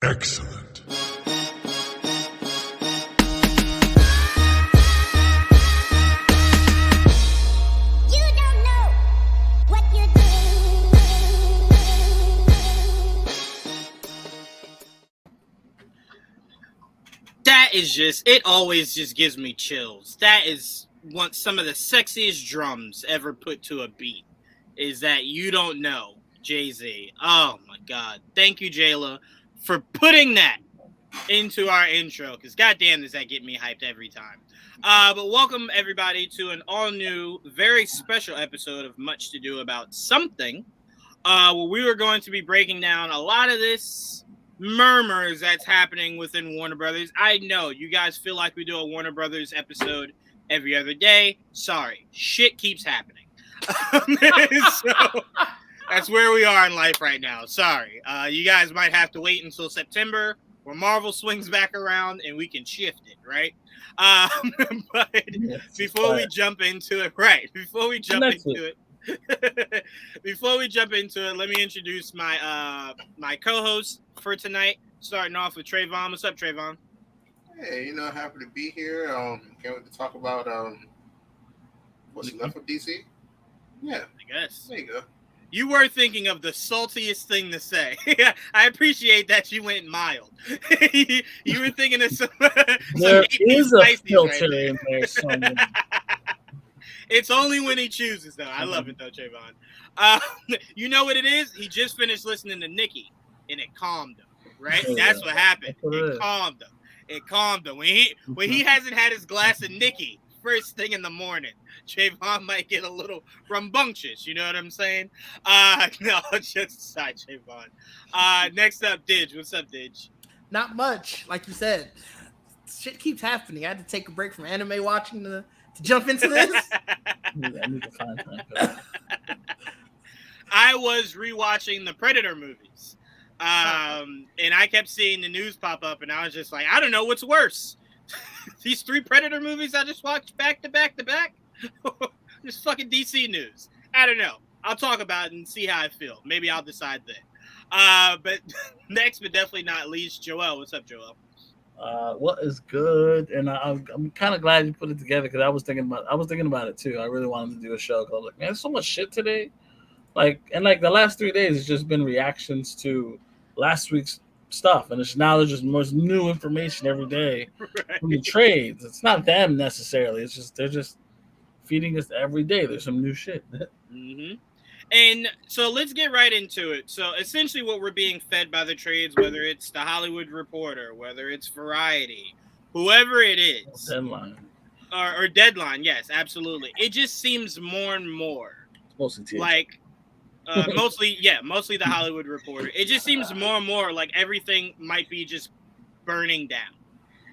Excellent. You don't know what you're doing. That is just, it always just gives me chills. That is some of the sexiest drums ever put to a beat, is that you don't know, Jay-Z. Oh my God. Thank you, Jayla, for putting that into our intro, because goddamn does that get me hyped every time. But welcome everybody to an all-new, very special episode of Much to Do About Something, where we were going to be breaking down a lot of this murmurs that's happening within Warner Brothers. I know you guys feel like we do a Warner Brothers episode every other day. Sorry, shit keeps happening. So that's where we are in life right now. Sorry, you guys might have to wait until September where Marvel swings back around and we can shift it, right? But before we jump into it, before we jump into it, let me introduce my my co-host for tonight. Starting off with Trayvon. What's up, Trayvon? Hey, happy to be here. Can't wait to talk about what's left of DC. Yeah, I guess. There you go. You were thinking of the saltiest thing to say. I appreciate that you went mild. You were thinking of some. There is a filter right in there somewhere. It's only when he chooses, though. I love it, though, Trayvon. You know what it is? He just finished listening to Nicki, and it calmed him, right? Yeah. That's what happened. That's what it It is. calmed him. It calmed him. When he hasn't had his glass of Nicki first thing in the morning, Trayvon might get a little rambunctious. You know what I'm saying? No, just aside, Trayvon. Next up, Didge. What's up, Didge? Not much, like you said. Shit keeps happening. I had to take a break from anime watching to jump into this. I need to find time for that. I was rewatching the Predator movies. And I kept seeing the news pop up, and I was just like, I don't know what's worse. These 3 Predator movies I just watched back to back to back? Just fucking DC news. I don't know. I'll talk about it and see how I feel. Maybe I'll decide then. But next, but definitely not least, Joel. What's up, Joel? What is good? And I'm kind of glad you put it together because I was thinking about it too. I really wanted to do a show because I was like, man, there's so much shit today. Like the last 3 days, it's just been reactions to last week's stuff, and there's just more new information every day from the trades. It's not them necessarily. It's just they're just feeding us every day. There's some new shit. Mm-hmm. And so let's get right into it. So essentially what we're being fed by the trades, whether it's the Hollywood Reporter, whether it's Variety, whoever it is. Deadline. Or Deadline, yes, absolutely. It just seems more and more Mostly THQ. like mostly the Hollywood Reporter. It just seems more and more like everything might be just burning down.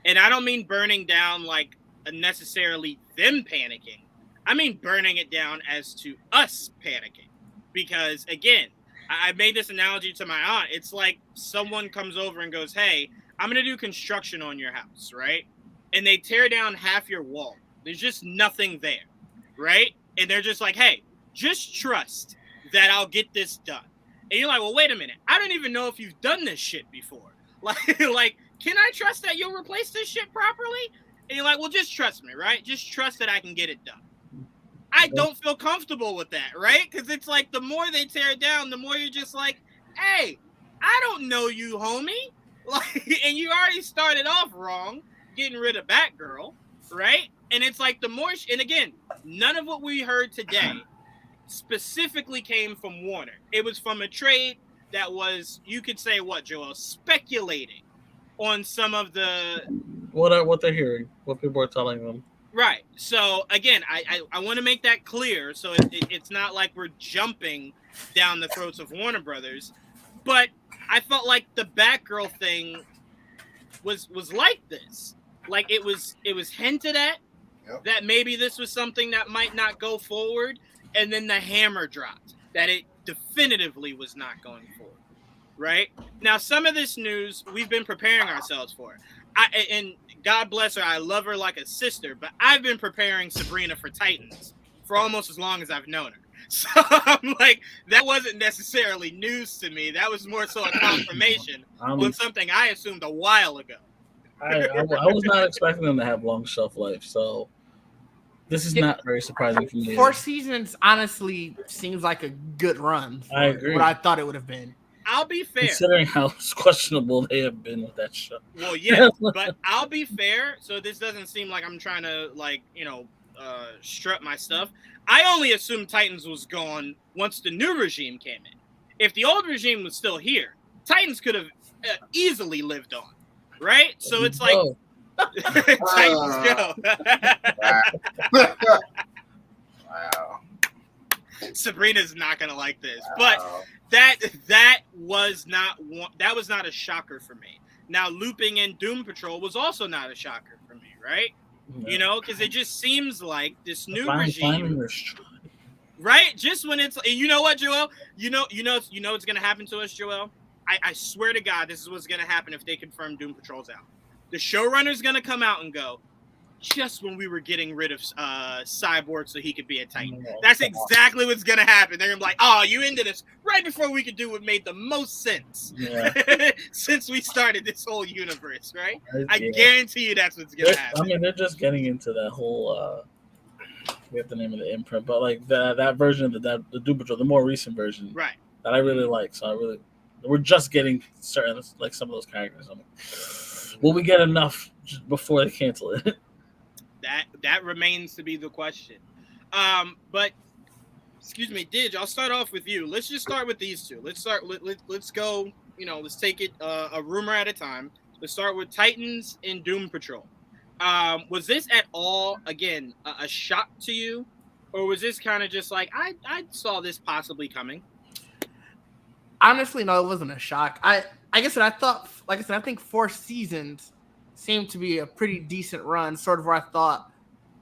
And I don't mean burning down like necessarily them panicking. I mean burning it down as to us panicking. Because, again, I made this analogy to my aunt. It's like someone comes over and goes, hey, I'm going to do construction on your house, right? And they tear down half your wall. There's just nothing there, right? And they're just like, hey, just trust that I'll get this done. And you're like, well, wait a minute. I don't even know if you've done this shit before. Like, can I trust that you'll replace this shit properly? And you're like, well, just trust me, right? Just trust that I can get it done. I don't feel comfortable with that, right? Because it's like the more they tear it down, the more you're just like, hey, I don't know you, homie. Like, and you already started off wrong, getting rid of Batgirl, right? And it's like the more, and again, none of what we heard today specifically came from Warner. It was from a trade that was, you could say what, Joel, speculating on some of the... What they're hearing, what people are telling them. Right. So, again, I want to make that clear so it's not like we're jumping down the throats of Warner Brothers. But I felt like the Batgirl thing was like this. Like, it was hinted at that maybe this was something that might not go forward. And then the hammer dropped that it definitively was not going forward. Right? Now, some of this news we've been preparing ourselves for. And God bless her, I love her like a sister, but I've been preparing Sabrina for Titans for almost as long as I've known her. So I'm like, that wasn't necessarily news to me. That was more so a confirmation on something I assumed a while ago. I was not expecting them to have long shelf life, so this is not very surprising for me. 4 seasons honestly seems like a good run for I agree. what I thought it would have been. I'll be fair. Considering how questionable they have been with that show. Well, yeah, but I'll be fair. So this doesn't seem like I'm trying to, like, strut my stuff. I only assumed Titans was gone once the new regime came in. If the old regime was still here, Titans could have easily lived on, right? So it's like, Titans go. Wow. Sabrina's not gonna like this, but that was not a shocker for me. Now looping in Doom Patrol was also not a shocker for me, right? No. Because it just seems like this new Finding regime, their stride. right? Just when it's, you know what, Joel? You know what's gonna happen to us, Joel? I swear to God, this is what's gonna happen if they confirm Doom Patrol's out. The showrunner's gonna come out and go, just when we were getting rid of Cyborg so he could be a Titan. That's exactly what's going to happen. They're going to be like, oh, you ended us right before we could do what made the most sense since we started this whole universe, right? I guarantee you that's what's going to happen. I mean, they're just getting into that whole, I forget the name of the imprint, but like that version of the Doom Patrol, the more recent version, right? That I really like. So we're just getting certain, like some of those characters. I mean, will we get enough before they cancel it? That remains to be the question. But excuse me, Didge, I'll start off with you. Let's just start with these two. Let's go, let's take it a rumor at a time. Let's start with Titans and Doom Patrol. Was this at all, again, a shock to you? Or was this kind of just like, I saw this possibly coming? Honestly, no, it wasn't a shock. I guess I thought, like I said, I think 4 seasons seemed to be a pretty decent run, sort of where I thought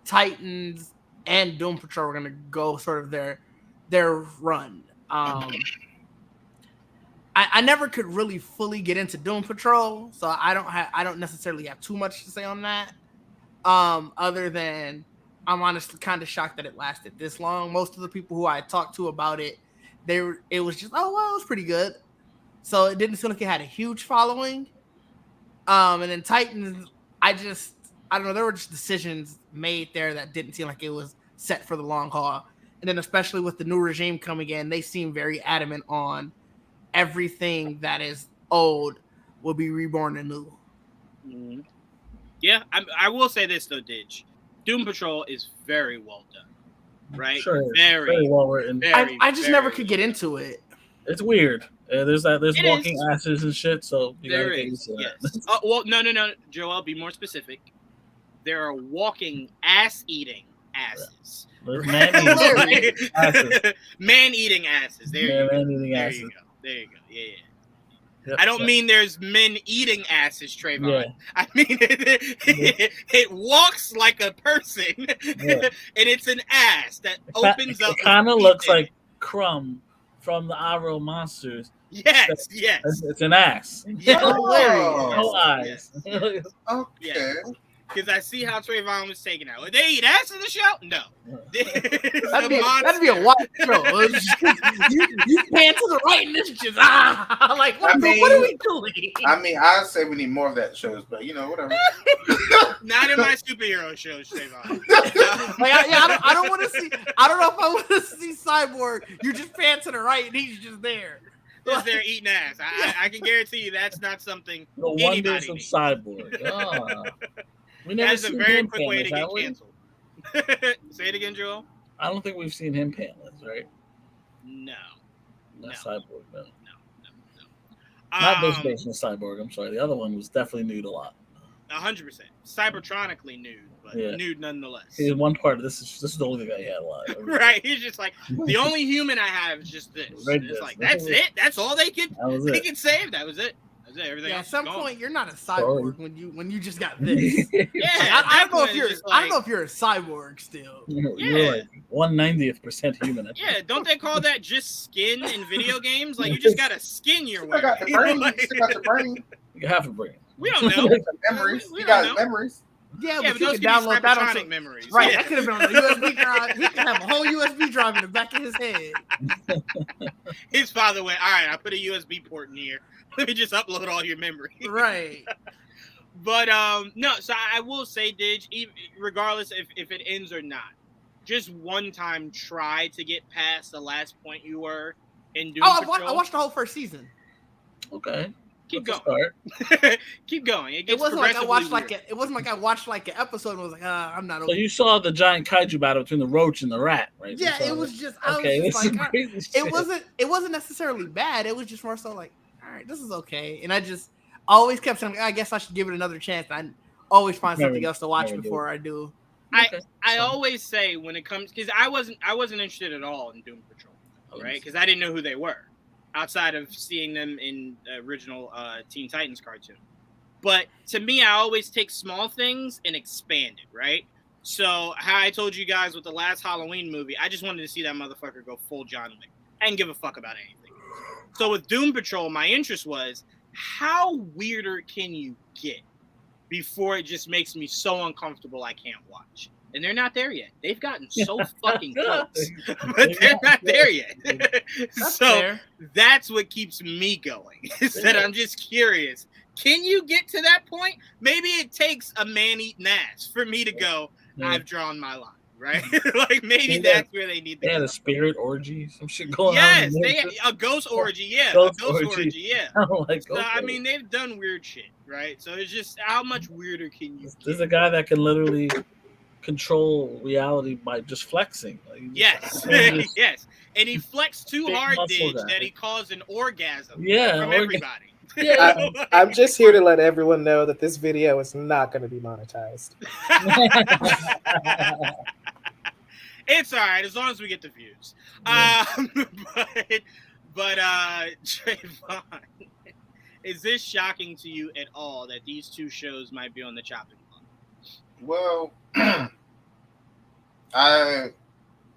Titans and Doom Patrol were going to go sort of their run. I never could really fully get into Doom Patrol, so I don't necessarily have too much to say on that. Other than I'm honestly kind of shocked that it lasted this long. Most of the people who I talked to about it, it was just, oh well, it was pretty good. So it didn't seem like it had a huge following. And then Titans, I don't know, there were just decisions made there that didn't seem like it was set for the long haul. And then especially with the new regime coming in, they seem very adamant on everything that is old will be reborn anew. Mm-hmm. Yeah, I will say this though, Didge. Doom Patrol is very well done, right? Sure, very well written. I just never could get into it. It's weird. There's walking asses and shit, so you gotta get used to that. Yes. Well, no, Joel, be more specific. There are walking ass-eating asses. There's man-eating asses. Man-eating asses. There you go. There you go. Yeah. Yep. I don't mean there's men eating asses, Trayvon. Yeah. I mean it walks like a person, and it's an ass that opens up. It kind of looks like Crumb from the Aro Monsters. Yes. It's an ass. Yeah. No eyes. Okay. Yeah. Because I see how Trayvon was taking out. Would they eat ass in the show? No. That'd be a wild show. you pan to the right and this just like what are we doing? I mean, I'd say we need more of that shows, but whatever. Not in my superhero shows, Trayvon. I don't want to see. I don't know if I want to see Cyborg. You just pan to the right and he's just there. Just there eating ass. I can guarantee you that's not something. No wonder some Cyborg. We never That's a very quick way to get canceled. Say it again, Joel. I don't think we've seen him pantless, right? No. Cyborg, no. No. Not this version of Cyborg. I'm sorry. The other one was definitely nude a lot. 100%. Cybertronically nude, but nude nonetheless. He's one part of this is the only thing I had a lot. Right. He's just like, the only human I have is just this. Right, it's like that's it. That's all they could save. That was it. Everything at some point, you're not a cyborg when you just got this. I don't know if you're a cyborg still. You're like 1/90th% human. Yeah, don't they call that just skin in video games? Like you just got a skin you're wearing. You got the brain. You still got the brain. You have a brain. We don't know. Memories. You got memories. Yeah, Yeah, but but you those can can be download that Cybertronic on memories. right. Yeah. That could have been on a USB drive. He could have a whole USB drive in the back of his head. His father went, all right, I put a USB port in here. Let me just upload all your memory. Right. But no, so I will say, Dig, regardless if it ends or not, just one time try to get past the last point you were in Doom Oh, Patrol. I watched the whole first season. Okay. Keep That's a going. start. Keep going. It It gets wasn't like I watched progressively like it wasn't like I watched like an episode and was like, I'm not So okay. you saw the giant kaiju battle between the roach and the rat, right? You Yeah, saw it that? was just I Okay, was just this is like crazy it shit. wasn't necessarily bad. It was just more so like, all right, this is okay. And I just always kept saying, I guess I should give it another chance. I always find something else to watch never do. before I do. Okay. I always say when it comes, because I wasn't interested at all in Doom Patrol, right? Because I didn't know who they were outside of seeing them in the original Teen Titans cartoon. But to me, I always take small things and expand it, right? So how I told you guys with the last Halloween movie, I just wanted to see that motherfucker go full John Wick. I didn't give a fuck about anything. So with Doom Patrol, my interest was, how weirder can you get before it just makes me so uncomfortable I can't watch? And they're not there yet. They've gotten so fucking close, but they're not there yet. That's So fair. that's what keeps me going, is that I'm just curious. Can you get to that point? Maybe it takes a man-eating ass for me to go, I've drawn my line, right? Like maybe that's where they need to They had go. a spirit orgy, some shit going on. Yes, a ghost orgy, yeah. Ghost A ghost orgy. orgy, yeah. I don't like So, ghost I orgy. mean, they've done weird shit, right? So it's just, how much weirder can you There's get? a guy that can literally control reality by just flexing. Like, he Yes, just- yes. And he flexed too Big hard, muscle Dig, guy. that he caused an orgasm Yeah, from everybody. Yeah. I'm just here to let everyone know that this video is not going to be monetized. It's all right as long as we get the views. But Trayvon, is this shocking to you at all that these two shows might be on the chopping block? Well,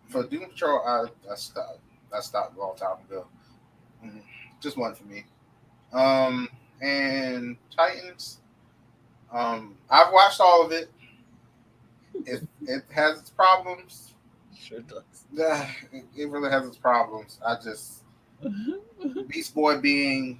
for Doom Patrol, I stopped. I stopped a long time ago. Just one for me. And Titans. I've watched all of it. It has its problems. Sure does. It really has its problems. I just Beast Boy being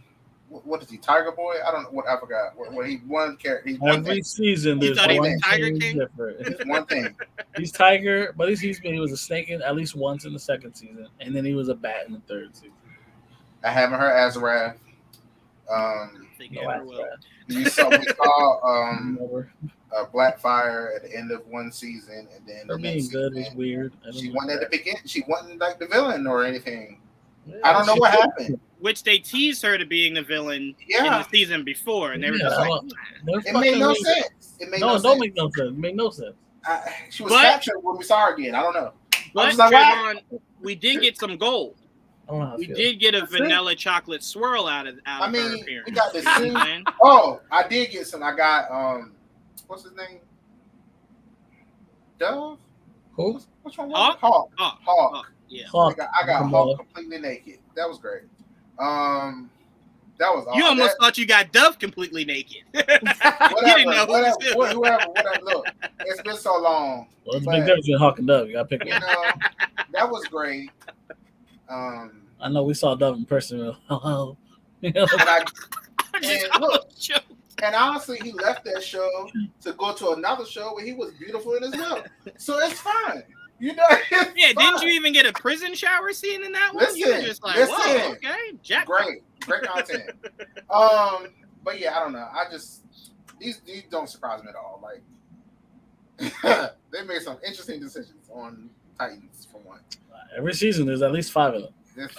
what is he? Tiger Boy? I don't know what I forgot. What he one character. He's one Every thing. season, You there's thought he one was Tiger thing King? different. It's one thing. He's Tiger, but he was a snake in at least once in the second season, and then he was a bat in the third season. I haven't heard Azarath. Think No, ever that's will. right. We saw Never. Blackfire at the end of one season, and then Her the being next good season, is weird. I don't she like wasn't at the that. beginning. She wasn't like the villain or anything. Yeah, I don't know she- what happened. Which they teased her to being the villain in Yeah, the season before, and they were Yeah, just I like, don't- they're it made fucking no weird. sense. It made No, no it don't sense. make no sense. It made no sense. She was But- captured when we saw her again. I don't know. but was like, what? Trayvon, we did get some gold. I don't know how I We feel. did get a That's it. vanilla chocolate swirl out of I her mean, appearance. we got this You know scene. what I'm saying? Oh, I did get some. I got what's his name? Dove. Who? What's wrong? Hawk? Hawk. Hawk. Hawk. Hawk, yeah. Hawk. I got Come Hawk on. completely naked. That was great. That was You all. almost thought you got Dove completely naked. You didn't know who was who. whoever. Look, it's been so long. Well, it's a but, big difference between Hawk and Dove. You gotta pick You one. know, that was great. I know we saw Dove in person. Hello. You know? And I Just And look, almost choked. and honestly, he left that show to go to another show where he was beautiful in as well. So it's fine. You know, it's Yeah, fine. didn't you even get a prison shower scene in that one? You were Listen, just like, listen. whoa, okay, Jack. Great content. But yeah, I don't know. I just these don't surprise me at all. Like they made some interesting decisions on Titans for one. Every season, there's at least 5 of them. It's,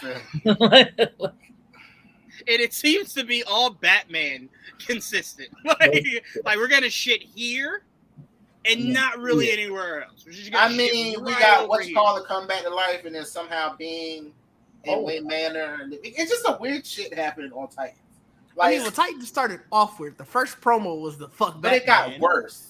And it seems to be all Batman consistent. Like we're gonna shit here and not really anywhere else. We're just gonna I shit mean, we right got over what you here. call it, come back to life, and then somehow being in Oh. Wayne Manor. And it's just a weird shit happening on Titans. I Like, mean, when Titan started off weird, the first promo was the fuck but it got Batman. worse.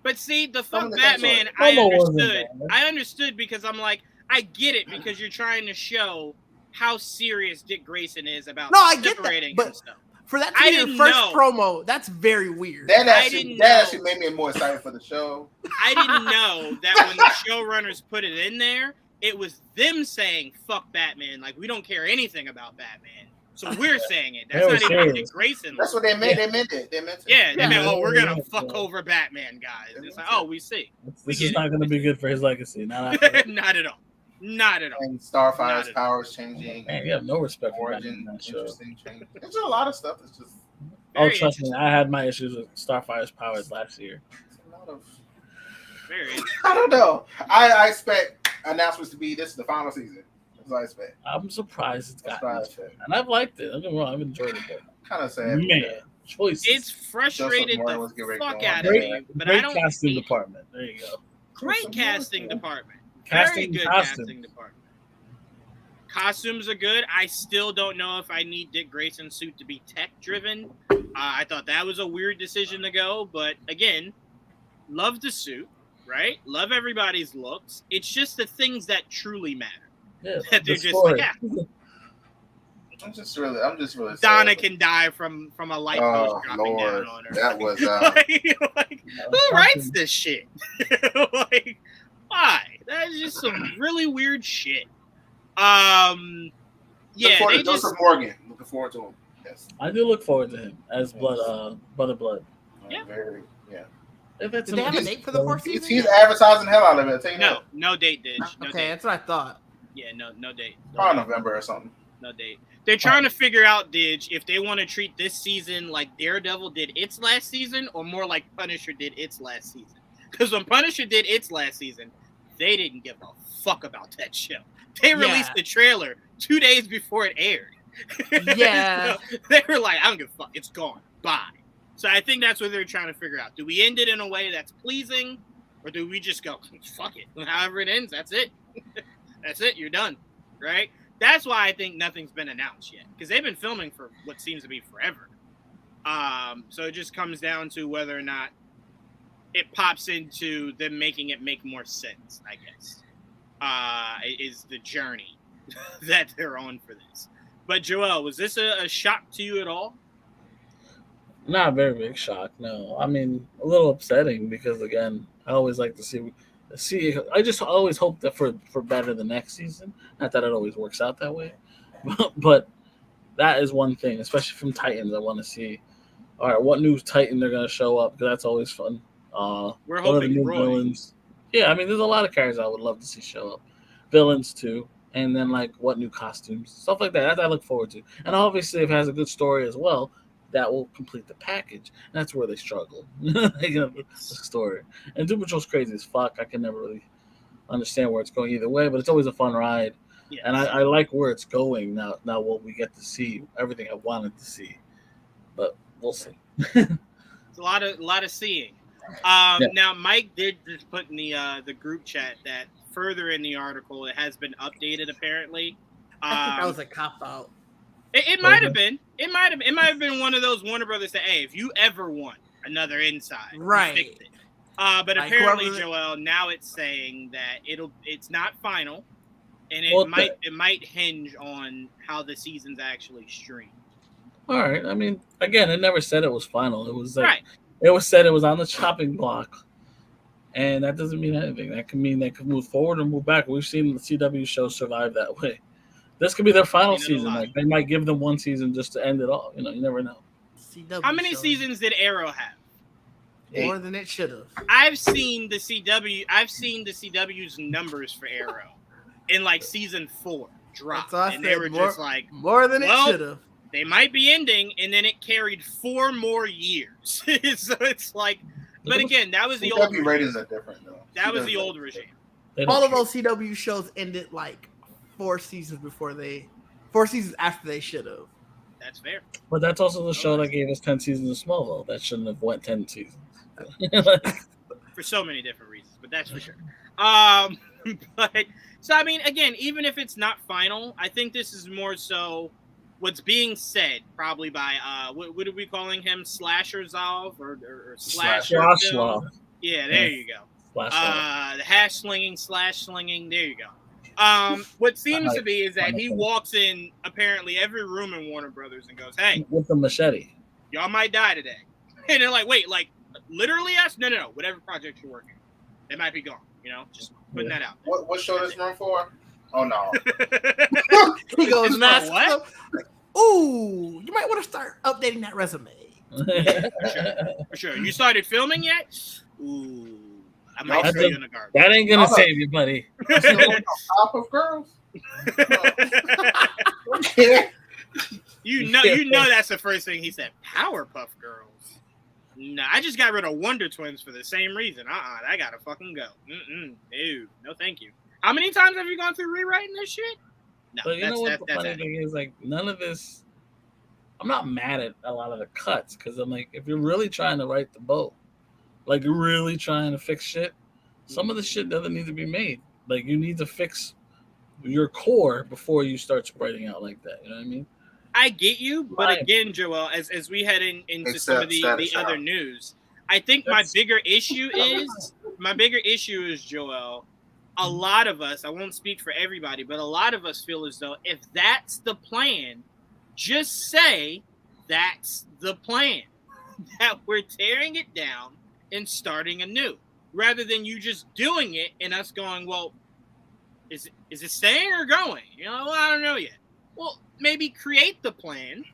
But see, the Some fuck of the things Batman, were- I Promo wasn't understood. bad. I understood because I'm like, I get it because you're trying to show how serious Dick Grayson is about No, I get that, separating but- himself. For that to I be your didn't first know. promo, that's very weird. That didn't actually know. made me more excited for the show. I didn't know that when the showrunners put it in there, it was them saying "fuck Batman." Like, we don't care anything about Batman, so we're saying it. That's They were not even serious. Dick Grayson. That's what they meant. They meant it. They meant it. Yeah, they meant, Yeah, oh, we're gonna yeah, fuck yeah. over Batman, guys. It's like, oh, we see. This get is not it. going to be good for his legacy. Not after that. Not at all. Not at all. And Not Starfire's at all. powers changing. Man, you have no respect for Origin, Batman in that show. interesting change. There's just a lot of stuff that's just Oh, Very trust me, interesting. I had my issues with Starfire's powers last year. it's a lot of. Very interesting. I don't know. I expect announcements to be this is the final season. That's what I expect. I'm surprised it's That's gotten what I this far. expect. And I've liked it. Don't get me wrong, I've enjoyed it. But Kind of sad. man, choices. It's frustrated Morgan was getting the ready to fuck go on out of there. me, but great I don't casting hate it. department. There you go. Great casting department. Casting Very good costumes. casting department. Costumes are good. I still don't know if I need Dick Grayson's suit to be tech driven. I thought that was a weird decision to go, but again, love the suit, right? Love everybody's looks. It's just the things that truly matter. Yeah, That they're the just story. like, yeah, I'm just really Donna sad. can die from a light Oh post dropping Lord, down on her. that was like, who writes this shit? Like, why? That is just some really weird shit. Yeah, they just Joseph Morgan. Looking forward to him. Yes. I do look forward to him as Brother Blood. Yeah. Very, yeah. If it's Did they have a date for the fourth He's, season? he's advertising the hell out of it. I'll tell you no date, Didge. No Okay, date. that's what I thought. Yeah, no date. Probably November or something. No date. They're trying to figure out, Didge, if they want to treat this season like Daredevil did its last season, or more like Punisher did its last season. Because when Punisher did its last season, they didn't give a fuck about that show. They released the trailer 2 days before it aired. Yeah. So they were like, I don't give a fuck. It's gone. Bye. So I think that's what they're trying to figure out. Do we end it in a way that's pleasing, or do we just go, fuck it? However it ends, that's it. That's it. You're done. Right? That's why I think nothing's been announced yet, because they've been filming for what seems to be forever. So it just comes down to whether or not it pops into them making it make more sense, I guess, is the journey that they're on for this. But Joel, was this a shock to you at all? Not a very big shock, no. I mean, a little upsetting because again, I always like to see. I just always hope that for better the next season. Not that it always works out that way, but that is one thing, especially from Titans. I want to see. All right, what new Titan they're gonna show up? Because that's always fun. We're what are the hoping new Roy. villains? Yeah, I mean, there's a lot of characters I would love to see show up. Villains too, and then like what new costumes, stuff like that. That I look forward to. And obviously, if it has a good story as well, that will complete the package. And that's where they struggle. The story. And Doom Patrol's crazy as fuck. I can never really understand where it's going either way, but it's always a fun ride. Yes. And I like where it's going now. Now what we get to see, everything I wanted to see, but we'll see. It's a lot of seeing. Yeah. Now Mike did just put in the group chat that further in the article it has been updated apparently. I think that was a cop out. It might have been. It might have been one of those Warner Brothers that, hey, if you ever want another inside, you Right. fix it. But Like, apparently, whoever- Joel, now it's saying that it's not final, and it Well, might hinge on how the season's actually streamed. All right. I mean, again, it never said it was final. It was like, Right. It was said it was on the chopping block, and that doesn't mean anything. That can mean they could move forward or move back. We've seen the CW shows survive that way. This could be their final Seen it a season. lot. Like they might give them one season just to end it all. You know, you never know. CW How many shows. seasons did Arrow have? More than it should have. I've seen the CW's numbers for Arrow in like season 4 drop, That's what I and they said, were more- just like, More than Well, it should have. they might be ending, and then it carried 4 more years. So it's like, but again, that was the old CW ratings are different though. That was CW the old ratings are regime. They don't All of care. those CW shows ended like 4 seasons after they should have. That's fair. But that's also the show that gave us 10 seasons of Smallville. That shouldn't have went 10 seasons. For so many different reasons, but that's for sure. But so I mean, again, even if it's not final, I think this is more so what's being said, probably by what are we calling him, Slasher Zolv or Slasher? Slash Film? Law. Yeah, there you go. Slash Law. The hash slinging, slash slinging. There you go. What seems to be is that he walks in apparently every room in Warner Brothers and goes, "Hey, with the machete. y'all might die today." And they're like, "Wait, like literally us? No. Whatever project you're working on, they might be gone. You know, just putting that out." What show this run for? Oh no. He goes, It's "Mask." what? Ooh, you might want to start updating that resume. For sure. You started filming yet? Ooh, I might Y'all throw you in the garbage. That ain't gonna save you, buddy. Top of girls. You know that's the first thing he said. Powerpuff Girls. No, I just got rid of Wonder Twins for the same reason. I gotta fucking go. Ew, no, thank you. How many times have you gone through rewriting this shit? No, But you know what the funny thing is? Like, none of this. I'm not mad at a lot of the cuts because I'm like, if you're really trying to write the boat, like you're really trying to fix shit, some of the shit doesn't need to be made. Like, you need to fix your core before you start spreading out like that. You know what I mean? I get you, but again, Joel, as we head into some of the other news, I think my bigger issue is Joel. A lot of us, I won't speak for everybody, but a lot of us feel as though if that's the plan, just say that's the plan. That we're tearing it down and starting anew, rather than you just doing it and us going, well, is it staying or going? You know, well, I don't know yet. Well, maybe create the plan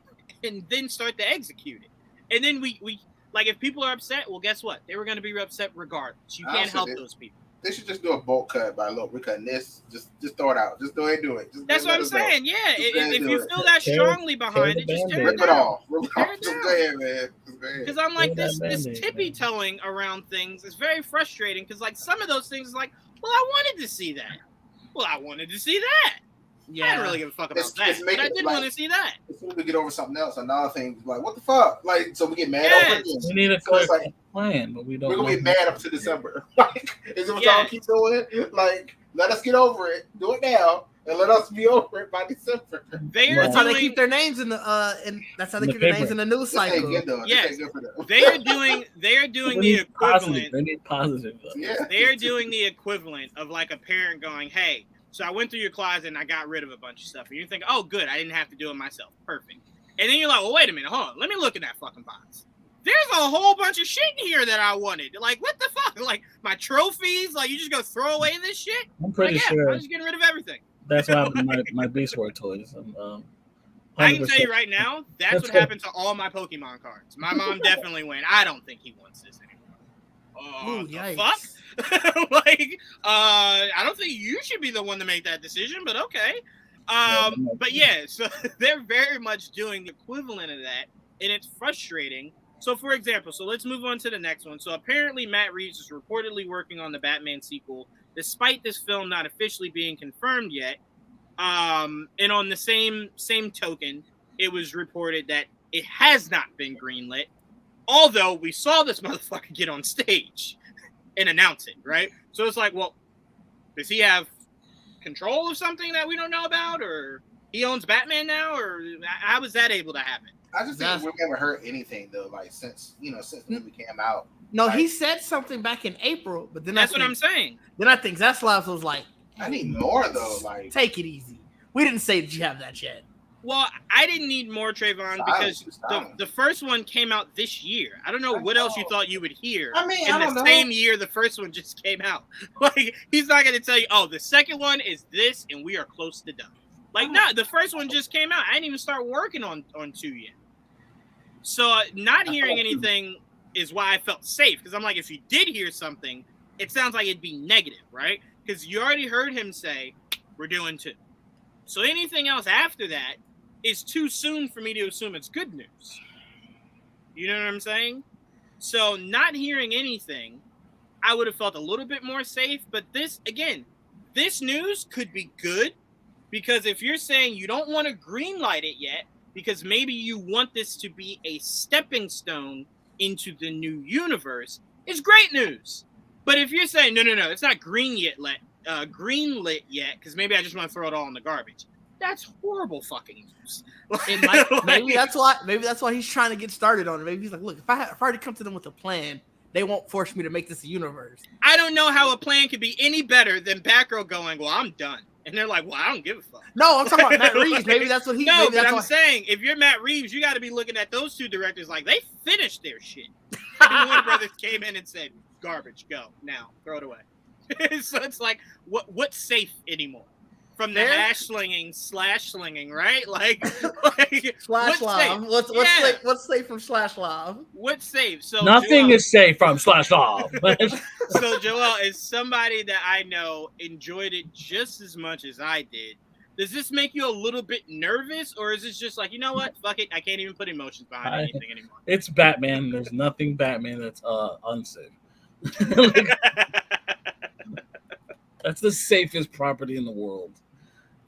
and then start to execute it. And then we like, if people are upset, well, guess what? They were going to be upset regardless. You can't help those people. They should just do a bulk cut by look. We're cutting this. Just throw it out. Just go ahead and do it. That's what I'm saying. Yeah, if you feel that strongly behind it, just tear rip it off. Just go ahead, man. Because I'm like, this tippy toeing around things is very frustrating. Because like some of those things is like, well, I wanted to see that. Well, I wanted to see that. Yeah, I didn't really give a fuck about that, but I did want to see that. As soon as we get over something else, another thing, like, what the fuck? Like, so we get mad over it. We need a clear plan, but we don't. We're going to get mad up to December. Like, is it what y'all keep doing? Like, let us get over it. Do it now. And let us be over it by December. That's how they keep their names in the that's how they keep their names in the news cycle. Yes, they are doing the equivalent. They need positive. Yeah. They are doing the equivalent of like a parent going, "Hey, so I went through your closet and I got rid of a bunch of stuff." And you're thinking, "Oh, good, I didn't have to do it myself. Perfect." And then you're like, "Well, wait a minute, hold on. Let me look in that fucking box. There's a whole bunch of shit in here that I wanted. Like, what the fuck? Like my trophies? Like, you just go throw away this shit?" I'm pretty sure. I'm just getting rid of everything. That's what happened to my Beast Wars toys. I can tell you right now, that's what happened to all my Pokemon cards. My mom definitely went, "I don't think he wants this anymore." The fuck? Like, I don't think you should be the one to make that decision, but okay. But yeah, so they're very much doing the equivalent of that, and it's frustrating. So, for example, let's move on to the next one. So apparently Matt Reeves is reportedly working on the Batman sequel, despite this film not officially being confirmed yet. And on the same token, it was reported that it has not been greenlit, although we saw this motherfucker get on stage and announce it, right? So it's like, well, does he have control of something that we don't know about, or he owns Batman now, or how is that able to happen? I just think we've never heard anything though, like since the movie came out. No, like, he said something back in April, but then that's what I'm saying. Then I think Zaslav was like, "I need more though. Like, take it easy. We didn't say that you have that yet." Well, I didn't need more Trayvon because the first one came out this year. I don't know what else you thought you would hear. I mean, in the same year the first one just came out. Like, he's not going to tell you, "Oh, the second one is this, and we are close to done." Like, no, the first one just came out. I didn't even start working on 2 yet. So not hearing anything is why I felt safe, because I'm like, if you did hear something, it sounds like it'd be negative, right? Because you already heard him say, "We're doing 2." So anything else after that is too soon for me to assume it's good news. You know what I'm saying? So not hearing anything, I would have felt a little bit more safe. But this news could be good, because if you're saying you don't want to greenlight it yet, because maybe you want this to be a stepping stone into the new universe, it's great news. But if you're saying, no, it's not greenlit yet, because maybe I just want to throw it all in the garbage, that's horrible fucking news. Maybe that's why he's trying to get started on it. Maybe he's like, look, if I already come to them with a plan, they won't force me to make this a universe. I don't know how a plan could be any better than Batgirl going, "Well, I'm done. And they're like, well, I don't give a fuck. No, I'm talking about Matt Reeves. Maybe that's what he. No, maybe but that's I'm what, saying, if you're Matt Reeves, you got to be looking at those two directors like they finished their shit. And Warner Brothers came in and said, garbage, go now, throw it away. So it's like, what's safe anymore? From the Fair. hash slinging, slash slinging, right? Like Slash Live. What's safe from Slash Live? What's safe? So Nothing Joel, is safe from Slash Live. So Joel is somebody that I know enjoyed it just as much as I did. Does this make you a little bit nervous, or is this just like, you know what? Fuck it. I can't even put emotions behind anything anymore. It's Batman. There's nothing Batman that's unsafe. That's the safest property in the world.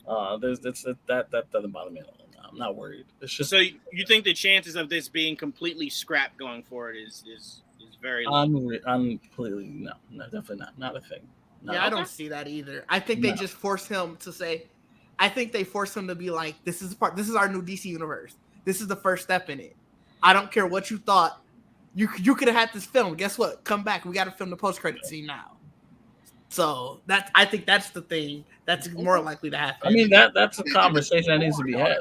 That doesn't bother me at all. I'm not worried. It's just So you think the chances of this being completely scrapped going forward is very low? completely no, definitely not a thing. No. Yeah, I don't see that either. I think they just forced him to say. I think they forced him to be like, this is our new DC universe. This is the first step in it. I don't care what you thought. You could have had this film. Guess what? Come back. We got to film the post-credit scene now. So I think that's the thing that's more likely to happen. I mean that's a conversation that needs to be had.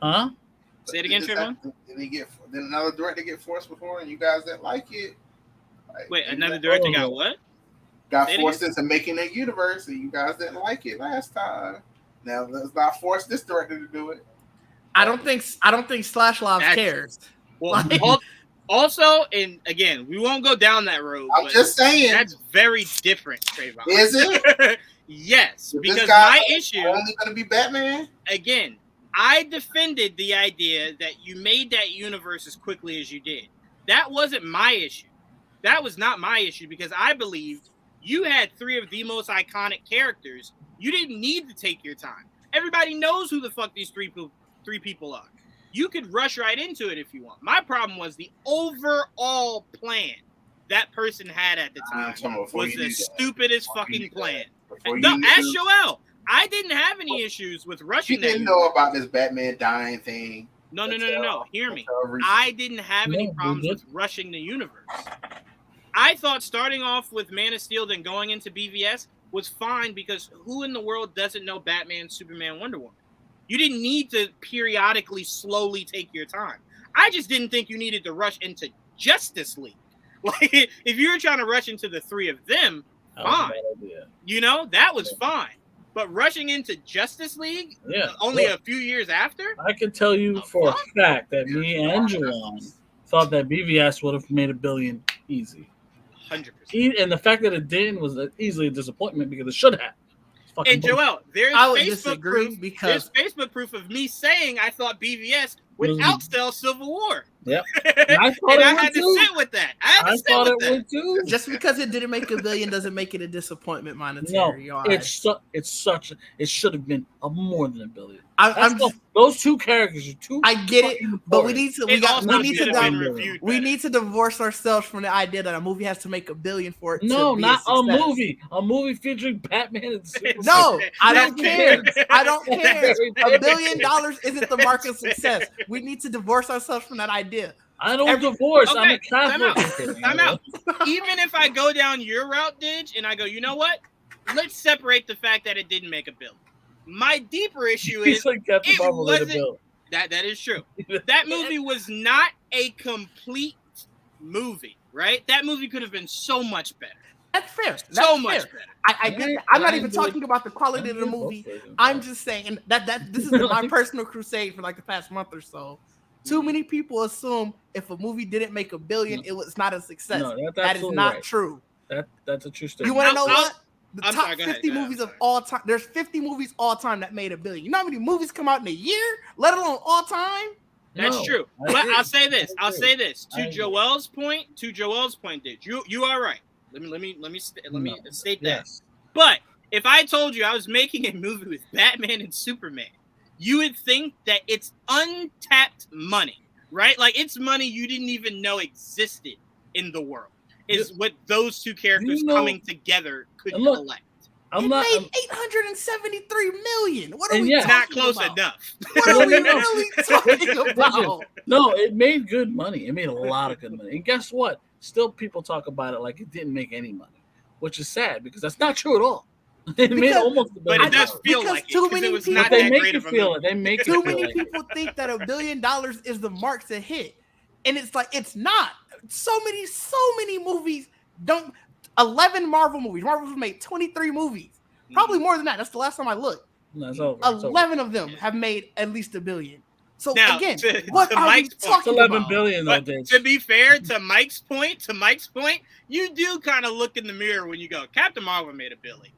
Huh? Say it again, Trayvon. Did another director get forced before, and you guys didn't like it? Like, Wait, another director got what? Got Say it forced into making a universe, and you guys didn't like it last time. Now let's not force this director to do it. I don't think Slash Live cares. Well, also, and again, we won't go down that road. I'm just saying that's very different, Trayvon. Is it? Yes, Is because this guy my issue only going to be Batman. Again, I defended the idea that you made that universe as quickly as you did. That wasn't my issue. That was not my issue because I believed you had three of the most iconic characters. You didn't need to take your time. Everybody knows who the fuck these three people are. You could rush right into it if you want. My problem was the overall plan that person had at the time was the stupidest fucking plan. No, ask Joel. I didn't have any issues with rushing that. You didn't know about this Batman dying thing. No. Hear me. I didn't have any problems with rushing the universe. I thought starting off with Man of Steel then going into BVS was fine because who in the world doesn't know Batman, Superman, Wonder Woman? You didn't need to periodically slowly take your time. I just didn't think you needed to rush into Justice League. Like, if you were trying to rush into the three of them, fine. You know, that was fine. But rushing into Justice League only a few years after? I can tell you for a fact that me and Jelon thought that BVS would have made $1 billion easy. 100%. And the fact that it didn't was easily a disappointment because it should have. And Joel, there's Facebook proof of me saying I thought BVS would outsell Civil War. Yep. I had to sit with that. I thought it would too. Just because it didn't make $1 billion doesn't make it a disappointment monetary. No, it should have been more than $1 billion. Those two characters are too. I get it, but we need to divorce ourselves from the idea that a movie has to make $1 billion for it. No, to be not a movie. A movie featuring Batman and Superman. No, I don't care. I don't care. $1 billion isn't the mark of success. We need to divorce ourselves from that idea. I don't divorce. Okay, I'm a Catholic. I'm out. Even if I go down your route, Didge, and I go, you know what? Let's separate the fact that it didn't make $1 billion. My deeper issue is it wasn't. That is true. That movie was not a complete movie, right? That movie could have been so much better. That's fair. Much better. I get that. I'm not even talking about the quality of the movie. I'm just saying that this is my personal crusade for like the past month or so. Too many people assume if a movie didn't make $1 billion, it was not a success. No, that is not true. That's a true statement. You want to know what? The top 50 movies of all time. There's 50 movies all time that made $1 billion. You know how many movies come out in a year, let alone all time? That's true. But I'll say this. To Joel's point, dude, you are right. Let me state that. Yes. But if I told you I was making a movie with Batman and Superman, you would think that it's untapped money, right? Like it's money you didn't even know existed in the world. Is what those two characters coming together could collect. It made $873 million. What are we talking not close about? Enough. What are we really talking about? No, it made good money. It made a lot of good money. And guess what? Still, people talk about it like it didn't make any money, which is sad because that's not true at all. It made Because- almost $1 billion. But it does feel Because like too it because many it was people- not But they that make great you of a feel movie. it. They make Too you feel many like people think that $1 billion is the mark to hit, and it's like it's not. So many movies don't. 11 Marvel movies. Marvel's made 23 movies. Probably more than that. That's the last time I looked. No, it's over. It's over. 11 of them have made at least $1 billion. So Now, again, to what are we Mike's point, It's talking 11 about? billion though, But Dave. to be fair, to Mike's point, you do kind of look in the mirror when you go, Captain Marvel made $1 billion.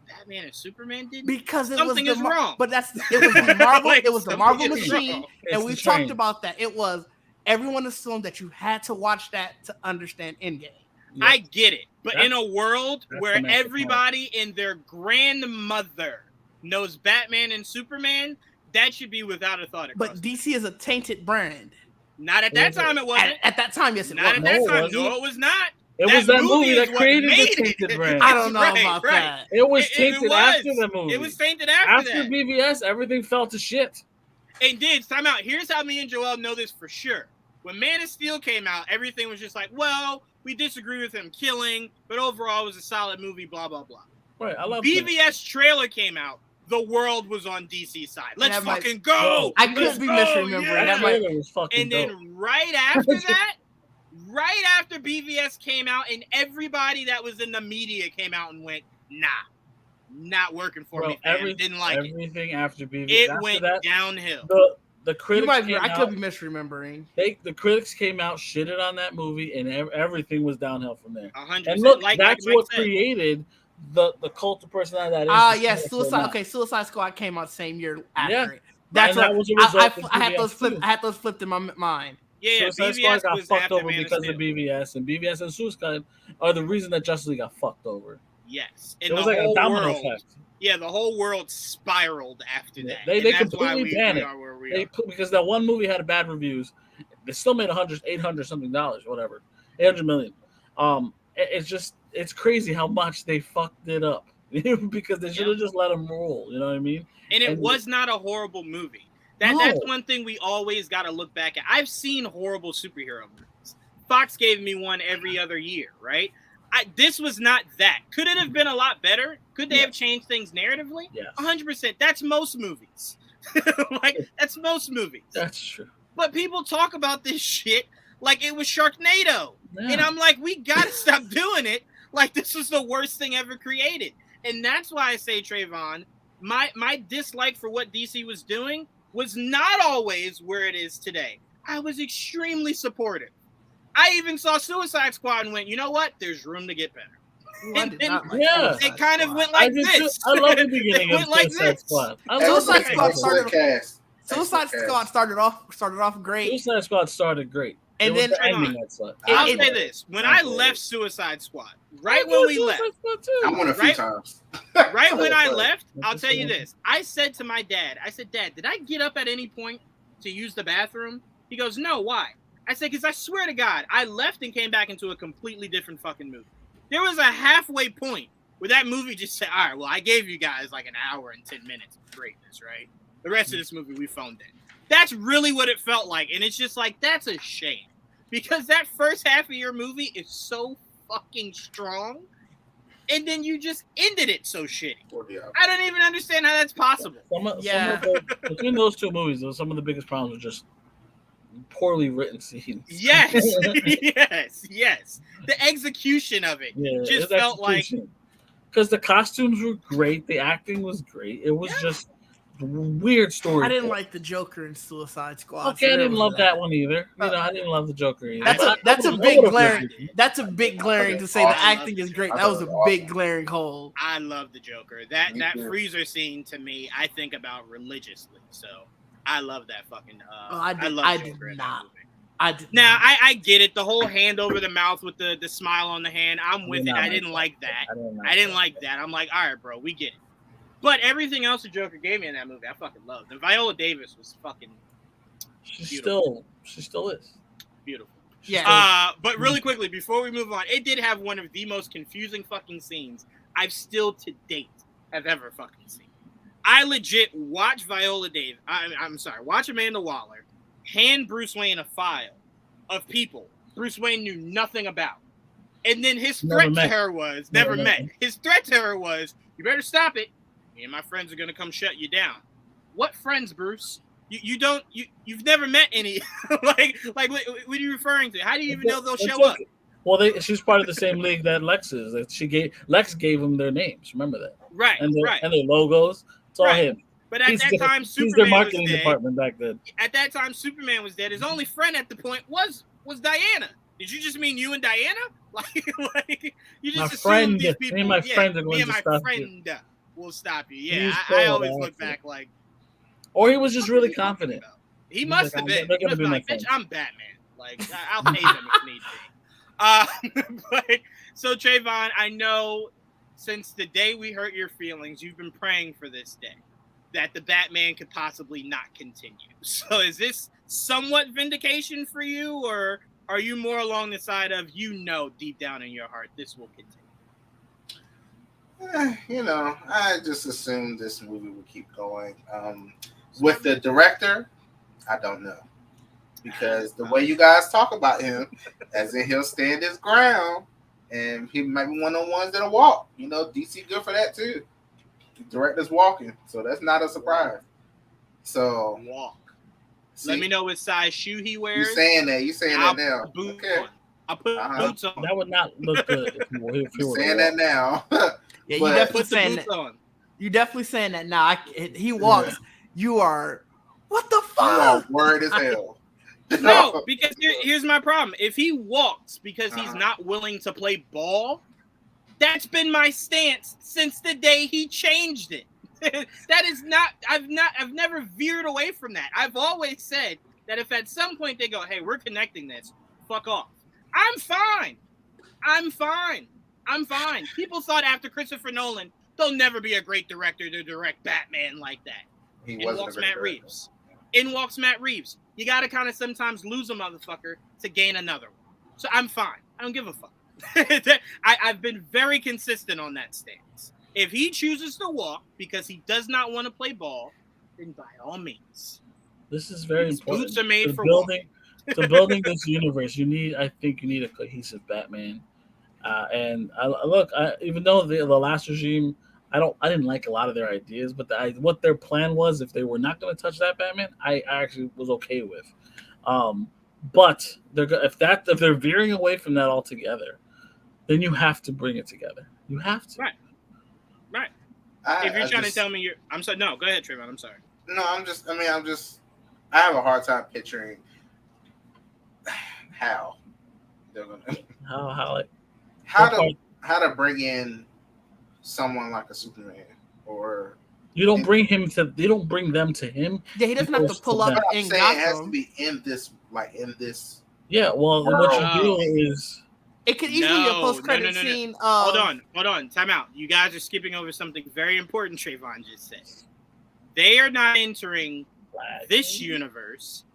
Batman and Superman did. Because it Something was is wrong. But it was the Marvel. Like, It was the something Marvel is machine, wrong. It's and we the talked train. about that. It was everyone assumed that you had to watch that to understand Endgame. Yeah. I get it, but That's- in a world that's where the master everybody and their grandmother knows Batman and Superman, that should be without a thought. But DC is a tainted brand. Not at that time, it wasn't. At that time, yes, it Not was. at that No, time. was No, it? it was not. It was that movie is that what created made the tainted it. brand. I don't know Right, about right. that. It was It tainted was. after the movie. It was tainted after that. BVS, everything fell to shit. It did. Time out. Here's how me and Joel know this for sure. When Man of Steel came out, everything was just like, well, we disagree with him killing, but overall it was a solid movie, blah, blah, blah. Right, I love that. BVS trailer came out. The world was on DC's side. Let's that might- fucking go. I could Let's be go, misremembering. yeah. That might- trailer was fucking And then dope. right after that, right after BVS came out, and everybody that was in the media came out and went, nah, not working for Bro, me, fam. Didn't like it. everything after BVS. It after went that, downhill. the You critics might be. came I out, could be misremembering. the critics came out, shitted on that movie, and everything was downhill from there. 100%. And look, like that's Mike what said. created the cult of personality that is. Ah, the yes, Suicide Suicide. Squad. Okay, Suicide Squad came out the same year after Yeah. it. That's And that what was a result of I had those BVS flipped. too. I had those flipped in my mind. Yeah, Suicide BVS Squad got was fucked after over Man of because Steel. of BVS, and BVS and Suicide are the reason that Justice League got fucked over. Yes. It And was the like a whole domino world, effect. yeah, the whole world spiraled after Yeah, that. they And that's why completely banned we it. are where we They are. put, because that one movie had bad reviews. They still made $800 something, whatever, 800 million. It's crazy how much they fucked it up because they should have just let them roll. You know what I mean? And it and- was not a horrible movie. That's No. one thing we always got to look back at. I've seen horrible superhero movies. Fox gave me one every other year, right? This was not that. Could it have been a lot better? Could they have changed things narratively? Yes. 100%. That's most movies. That's most movies. That's true. But people talk about this shit like it was Sharknado. Yeah. And I'm like, we got to stop doing it. Like, this was the worst thing ever created. And that's why I say, Trayvon, my dislike for what DC was doing was not always where it is today. I was extremely supportive. I even saw Suicide Squad and went, you know what? There's room to get better. Ooh, I did not like Yeah. Suicide It kind of Squad. went like I did this. too. I love the beginning It of went like Suicide this. Squad. I Suicide love Squad Suicide started- cast. Suicide Excellent Squad cast. started off great, Suicide Squad started great. and It was then the ending that sucked. I'll it- say this. When I I love left it. Suicide Squad, right I when love we Suicide left, Squad too. I went a few Right? times. right when I But- left, That's I'll the tell you same. this. I said to my dad, I said, Dad, did I get up at any point to use the bathroom? He goes, no, why? I said, because I swear to God, I left and came back into a completely different fucking movie. There was a halfway point where that movie just said, all right, well, I gave you guys like an hour and 10 minutes of greatness, right? The rest of this movie, we phoned in. That's really what it felt like. And it's just like, that's a shame. Because that first half of your movie is so fucking strong. And then you just ended it so shitty. I don't even understand how that's possible. Some of between those two movies, some of the biggest problems were just poorly written scenes. Yes, yes. The execution of it just felt like because the costumes were great, the acting was great. It was just weird story. I didn't like the Joker in Suicide Squad. Okay, so I there didn't was love that one either. I didn't love the Joker either. That's a I big would've glaring. liked it. That's a big glaring to say the acting is great. That was a big glaring hole. I love the Joker. That too. freezer scene to me, I think about religiously. So I love that fucking. I love did Joker in that not. movie. I did Now not. I get it. The whole hand over the mouth with the smile on the hand. I'm with it. I didn't like that. I didn't like that. I'm like, all right, bro, we get it. But everything else the Joker gave me in that movie, I fucking loved. And Viola Davis was fucking She beautiful. still is. Beautiful. Yeah. But really quickly, before we move on, it did have one of the most confusing fucking scenes I've still to date have ever fucking seen. I legit watch Viola Davis. Watch Amanda Waller hand Bruce Wayne a file of people Bruce Wayne knew nothing about. And then his Never threat met. to her was Never never met. met. His threat to her was, "You better stop it. Me and my friends are gonna come shut you down." What friends, Bruce? You've never met any. like what are you referring to? How do you even know they'll show up? Well, she's part of the same league that Lex is. That Lex gave them their names. Remember that, Right, and right. their logos. It's all Right. him. But at that time, he's their Superman was marketing dead. department back then. At that time, Superman was dead. His only friend at the point was Diana. Did you just mean you and Diana? Like you just My assume friend, these people. me and my friend are me going and to my stop friend will stop you. He Yeah, was I cold, always look actually. back like Or he was just what are really you talking confident. about? He He's must like, have been. they're He gonna must be be my like, bitch, friends. I'm Batman. Like I'll pay them if need be. But so Trayvon, I know since the day we hurt your feelings, you've been praying for this day that the Batman could possibly not continue. So is this somewhat vindication for you, or are you more along the side of deep down in your heart this will continue? I just assumed this movie would keep going. With the director, I don't know. Because the way you guys talk about him, as in he'll stand his ground, and he might be one of the ones that'll walk. DC good for that too. The director's walking, so that's not a surprise. So Walk. see, Let me know what size shoe he wears. You saying that now? Okay. I'll put boots on. That would not look good if you were saying that now. Yeah, But you definitely Put the saying boots that. on. You definitely saying that now. He walks. You are. What the fuck? Word as hell. No, because here's my problem. If he walks because he's not willing to play ball, that's been my stance since the day he changed it. That is not. I've never veered away from that. I've always said that if at some point they go, "Hey, we're connecting this," fuck off. I'm fine. People thought after Christopher Nolan, there'll never be a great director to direct Batman like that. In walks Matt Reeves. You got to kind of sometimes lose a motherfucker to gain another one. So I'm fine. I don't give a fuck. I've been very consistent on that stance. If he chooses to walk because he does not want to play ball, then by all means. This is very important. Boots are made for building. To building this universe, I think you need a cohesive Batman. And even though the last regime, I didn't like a lot of their ideas, but what their plan was, if they were not going to touch that Batman, I actually was okay with. But if they're veering away from that altogether, then you have to bring it together. You have to. Right. If you're trying to tell me I'm sorry. No, go ahead, Trayvon. I'm sorry. No, I have a hard time picturing how they're gonna how to bring in someone like a Superman, or you don't bring them to him. Yeah, he doesn't have to pull up in Gotham. It has to be in this. Yeah, well, what you do is it could easily be a post-credit scene. Hold on, time out. You guys are skipping over something very important. Trayvon just said they are not entering this universe.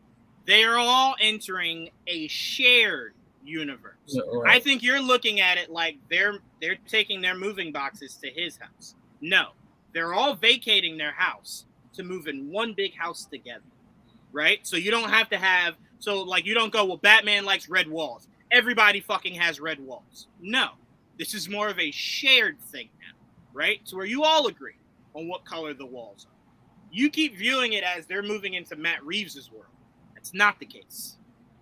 They are all entering a shared universe. Yeah, right. I think you're looking at it like they're taking their moving boxes to his house. No, they're all vacating their house to move in one big house together, right? So you don't have to have you don't go, well, Batman likes red walls. Everybody fucking has red walls. No, this is more of a shared thing now, right? So where you all agree on what color the walls are. You keep viewing it as they're moving into Matt Reeves' world. That's not the case.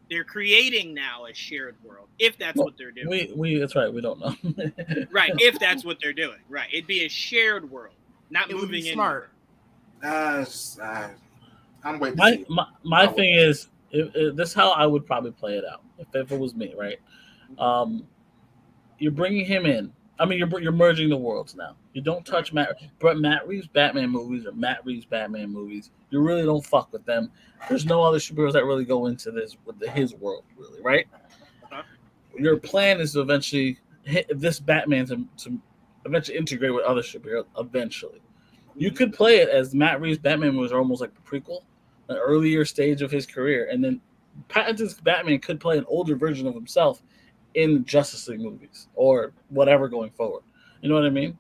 They're creating now a shared world, if that's what they're doing. That's right. We don't know. Right, if that's what they're doing. Right, it'd be a shared world, not moving in. Smart. I'm waiting. My thing is, this is how I would probably play it out if it was me, right? You're bringing him in. I mean, you're merging the worlds now. You don't touch Matt Reeves Batman movies or Matt Reeves Batman movies. You really don't fuck with them. There's no other superheroes that really go into this with his world, really, right? Uh-huh. Your plan is to eventually hit this Batman to eventually integrate with other superheroes. Eventually, you could play it as Matt Reeves Batman movies are almost like the prequel, an earlier stage of his career, and then Pattinson's Batman could play an older version of himself in Justice League movies or whatever going forward. You know what I mean?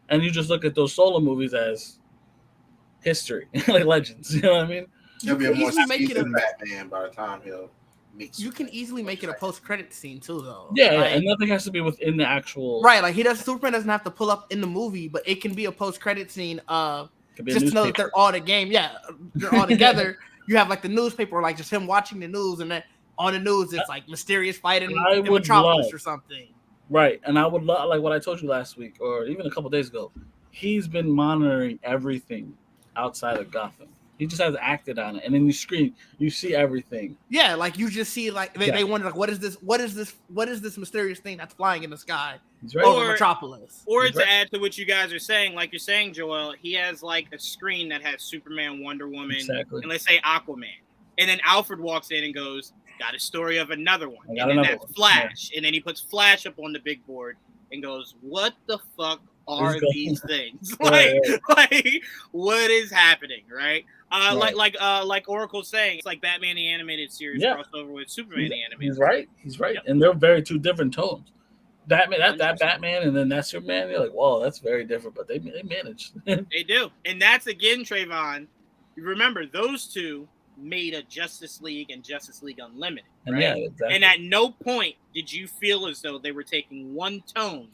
And you just look at those solo movies as history, like legends. You know what I mean? He'll be a more seasoned Batman by the time he'll makes You can like, easily make it a like- post-credit scene too, though. Yeah, Like, and nothing has to be within the actual. right, like Superman doesn't have to pull up in the movie, but it can be a post-credit scene Could be a just to know that newspaper. they're all the game. Yeah, they're all together. You have like the newspaper, or like just him watching the news, and then on the news it's like mysterious fight in I would Metropolis love- or something. Right, and I would love, like what I told you last week, or even a couple days ago. He's been monitoring everything outside of Gotham. He just has acted on it, and then you screen, you see everything. Yeah, like you just see like they Yeah. wonder like what is this mysterious thing that's flying in the sky He's right. over Or- Metropolis? Or He's to right. add to what you guys are saying, like you're saying, Joel, he has like a screen that has Superman, Wonder Woman, Exactly. and let's say Aquaman. And then Alfred walks in and goes, got a story of another one. I And got then another that's one. Flash. And then he puts Flash up on the big board and goes, what the fuck are He's going- these things? Right, like, what is happening, right? Right. Like Oracle's saying, it's like Batman the Animated Series Yeah. crossover with Superman the Animated. He's right. He's right, Yep. and they're very two different tones. Batman, that 100%. Batman, and then that Superman. You're like, whoa, that's very different, but they managed. They do. And that's again, Trayvon. You remember those two made a Justice League and Justice League Unlimited, And right? yeah, exactly. And at no point did you feel as though they were taking one tone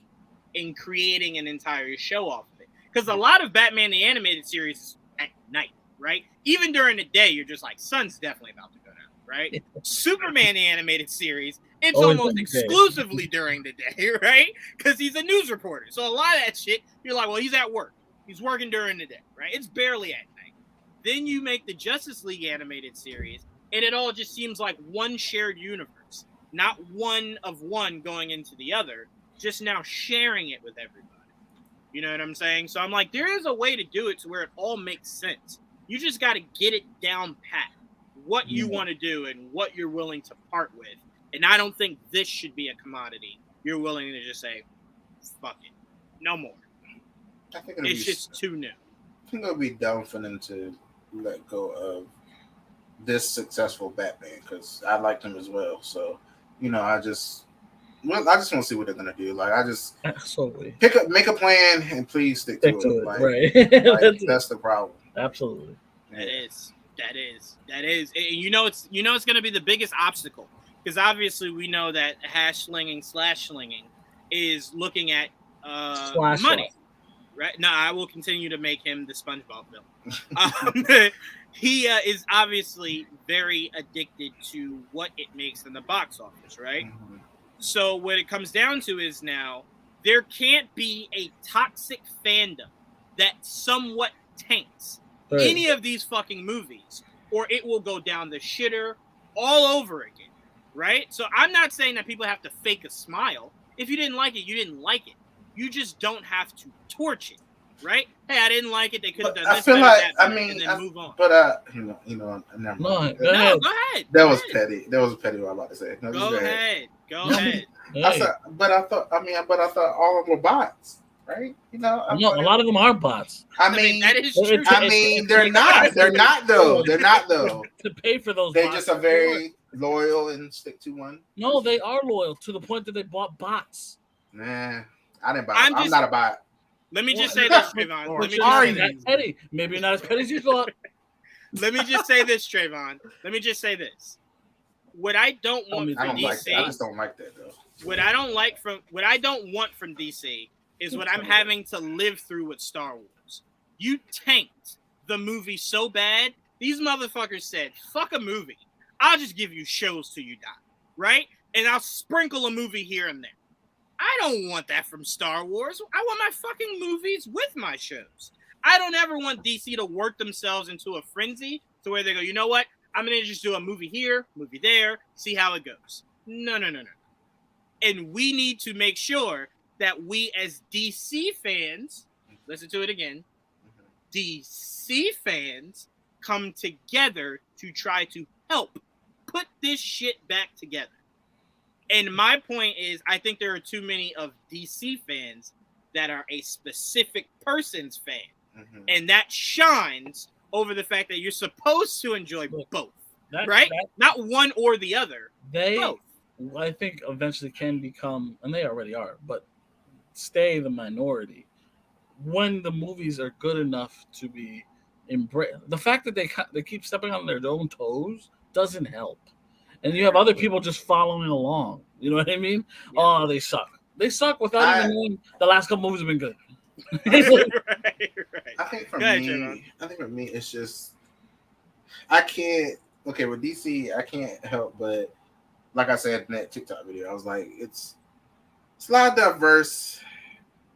in creating an entire show off of it. Because a lot of Batman the Animated Series is at night, right? Even during the day, you're just like, sun's definitely about to go down, right? Superman the Animated Series, it's Always almost during the day. exclusively during the day, right? Because he's a news reporter. So a lot of that shit, you're like, well, he's at work. He's working during the day, right? It's barely at night. Then you make the Justice League Animated Series, and it all just seems like one shared universe, not one of one going into the other, just now sharing it with everybody. You know what I'm saying? So I'm like, there is a way to do it to where it all makes sense. You just got to get it down pat, what you want to do and what you're willing to part with. And I don't think this should be a commodity. You're willing to just say, fuck it, no more. I think it'll It's be, just too new. I think it'll be dumb for them to let go of this successful Batman because I liked him as well. So, I just want to see what they're gonna do. Like, I just Absolutely. make a plan and please stick Stick to to it. it, Like, right? that's the problem. Absolutely. That is. And it's going to be the biggest obstacle because obviously we know that /slinging is looking at Slash money, right? No, I will continue to make him the SpongeBob villain. He is obviously very addicted to what it makes in the box office, right? Mhm. So what it comes down to is now there can't be a toxic fandom that somewhat tanks Right. any of these fucking movies, or it will go down the shitter all over again, right? So I'm not saying that people have to fake a smile. If you didn't like it, you didn't like it. You just don't have to torch it, right? Hey, I didn't like it. They could have But done I this, feel better, like that, I better, mean, and then move on. but never No, mind. go No, ahead. go ahead. That Go was ahead. petty. That was petty. What I'm about to say. No, Go you ahead. Go No. ahead. Hey. I thought all of them were bots, right? No, a lot of them are bots. I I mean, mean, that is Well, true. it's- they're not. They're not though. They're not though. To pay for those They bots. just are very loyal and stick to one. No, they are loyal to the point that they bought bots. Nah, I didn't buy. I'm I'm just- not a bot. Let me just Well, say this, Trayvon. Let me are just say you? this. Not petty. Maybe you're not as petty as you thought. Let me just say this, Trayvon. Let me just say this. What I don't want I I from don't like DC, that. I just don't like that though. what I don't want from DC is what I'm having to live through with Star Wars. You tanked the movie so bad, these motherfuckers said, fuck a movie. I'll just give you shows till you die, right? And I'll sprinkle a movie here and there. I don't want that from Star Wars. I want my fucking movies with my shows. I don't ever want DC to work themselves into a frenzy to where they go, you know what? I'm going to just do a movie here, movie there, see how it goes. No. And we need to make sure that we as DC fans, listen to it again, DC fans come together to try to help put this shit back together. And my point is, I think there are too many of DC fans that are a specific person's fan. Mhm. And that shines over the fact that you're supposed to enjoy both, That- right? that- Not one or the other. they, Both. I think, eventually can become, and they already are, but stay the minority when the movies are good enough to be embraced. The fact that they keep stepping on their own toes doesn't help. and you have other people just following along. You know what I mean? Yeah. Oh, they suck. They suck without even knowing the last couple movies have been good. right. I think for Go ahead, me, Trayvon. it's just I can't. Okay, with DC, I can't help but, like I said in that TikTok video, I was like, it's a lot of diverse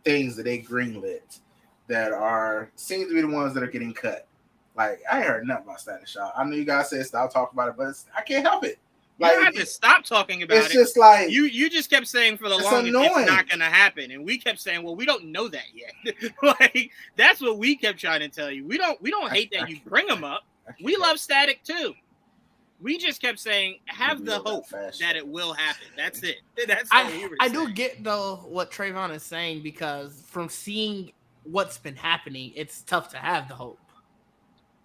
things that they greenlit that seem to be the ones that are getting cut. Like, I ain't heard nothing about Static Shock. I know you guys said stop talking about it, but I can't help it. You Like, don't have to stop talking about it. It's just like you just kept saying for the it's longest annoying. it's not going to happen, and we kept saying, well, we don't know that yet. Like, that's what we kept trying to tell you. We don't hate that you bring them up. We love Static too. We just kept saying, have the hope that it will happen. That's it. That's what we were I saying. do get though what Trayvon is saying, because from seeing what's been happening, it's tough to have the hope.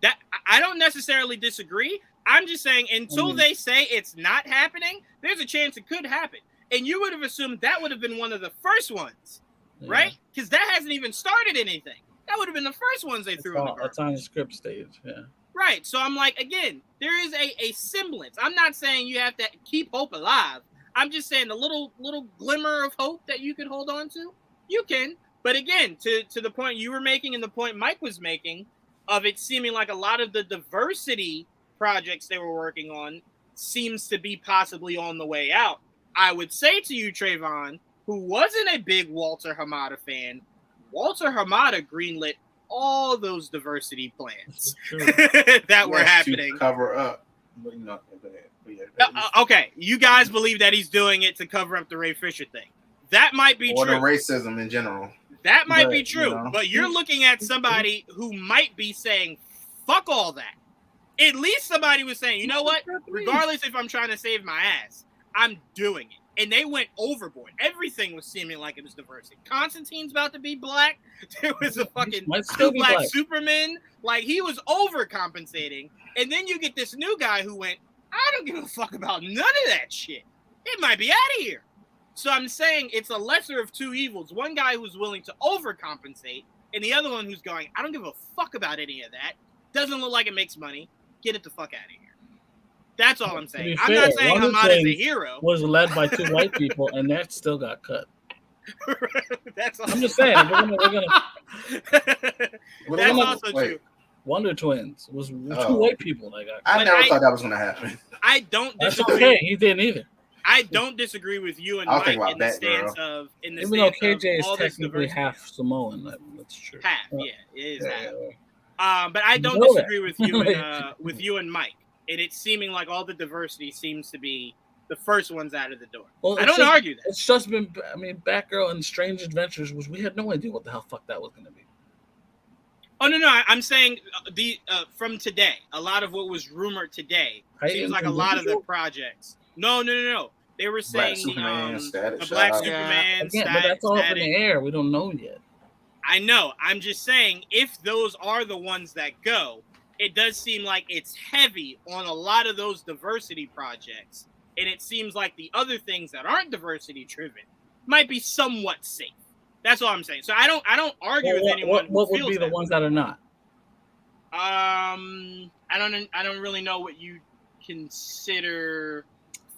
That I don't necessarily disagree. I'm just saying until they say it's not happening, there's a chance it could happen. And you would have assumed that would have been one of the first ones, right? Because that hasn't even started anything. That would have been the first ones they threw in the garbage. It's on the script stage, yeah. Right. So I'm like, again, there is a semblance. I'm not saying you have to keep hope alive. I'm just saying the little glimmer of hope that you can hold on to, you can. But again, to the point you were making and the point Mike was making of it seeming like a lot of the diversity projects they were working on seems to be possibly on the way out. I would say to you, Trayvon, who wasn't a big Walter Hamada fan, Walter Hamada greenlit all those diversity plans that were happening. Cover up. Okay, you guys believe that he's doing it to cover up the Ray Fisher thing. That might be or true. Or the racism in general. That might be true. But you're looking at somebody who might be saying, fuck all that. At least somebody was saying, you know what? Regardless if I'm trying to save my ass, I'm doing it. And they went overboard. Everything was seeming like it was diversity. Constantine's about to be black. There was a fucking two black Superman. Like, he was overcompensating. And then you get this new guy who went, I don't give a fuck about none of that shit. It might be out of here. So I'm saying it's a lesser of two evils. One guy who's willing to overcompensate, and the other one who's going, I don't give a fuck about any of that. Doesn't look like it makes money. Get it the fuck out of here. That's all I'm saying. I'm not saying Hamada's a hero. Was led by two white people, and that still got cut. That's I'm just saying. That's also true. Wonder Twins was two white people that got cut. I never thought that was going to happen. I don't disagree. That's okay. He didn't either. I don't disagree with you and Mike in the stance of even though KJ is technically half Samoan, that's true. Half, yeah, it is half. But I don't disagree with you and Mike. And it's seeming like all the diversity seems to be the first ones out of the door. Well, I don't argue that. It's just been, Batgirl and Strange Adventures, which we had no idea what the hell fuck that was going to be. Oh no, I'm saying from today, a lot of what was rumored today seems like a lot of the projects. No. They were saying the Black Superman, Again, but that's all up in the air. We don't know yet. I know. I'm just saying, if those are the ones that go, it does seem like it's heavy on a lot of those diversity projects, and it seems like the other things that aren't diversity driven might be somewhat safe. That's all I'm saying. So I don't argue with anyone. What would be the ones that are not? I don't really know what you consider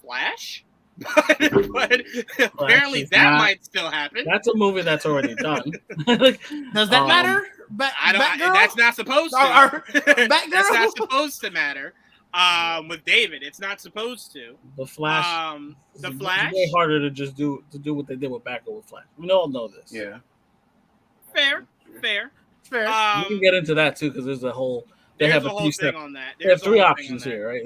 Flash. but apparently that might still happen. That's a movie that's already done. Does that matter? That's not supposed to. That's not supposed to matter. With David, it's not supposed to. The Flash. It's way harder to just do what they did with Batgirl with Flash. We all know this. Yeah. Fair. We can get into that too because there's a whole. They have a whole thing on that. They have three options here, right?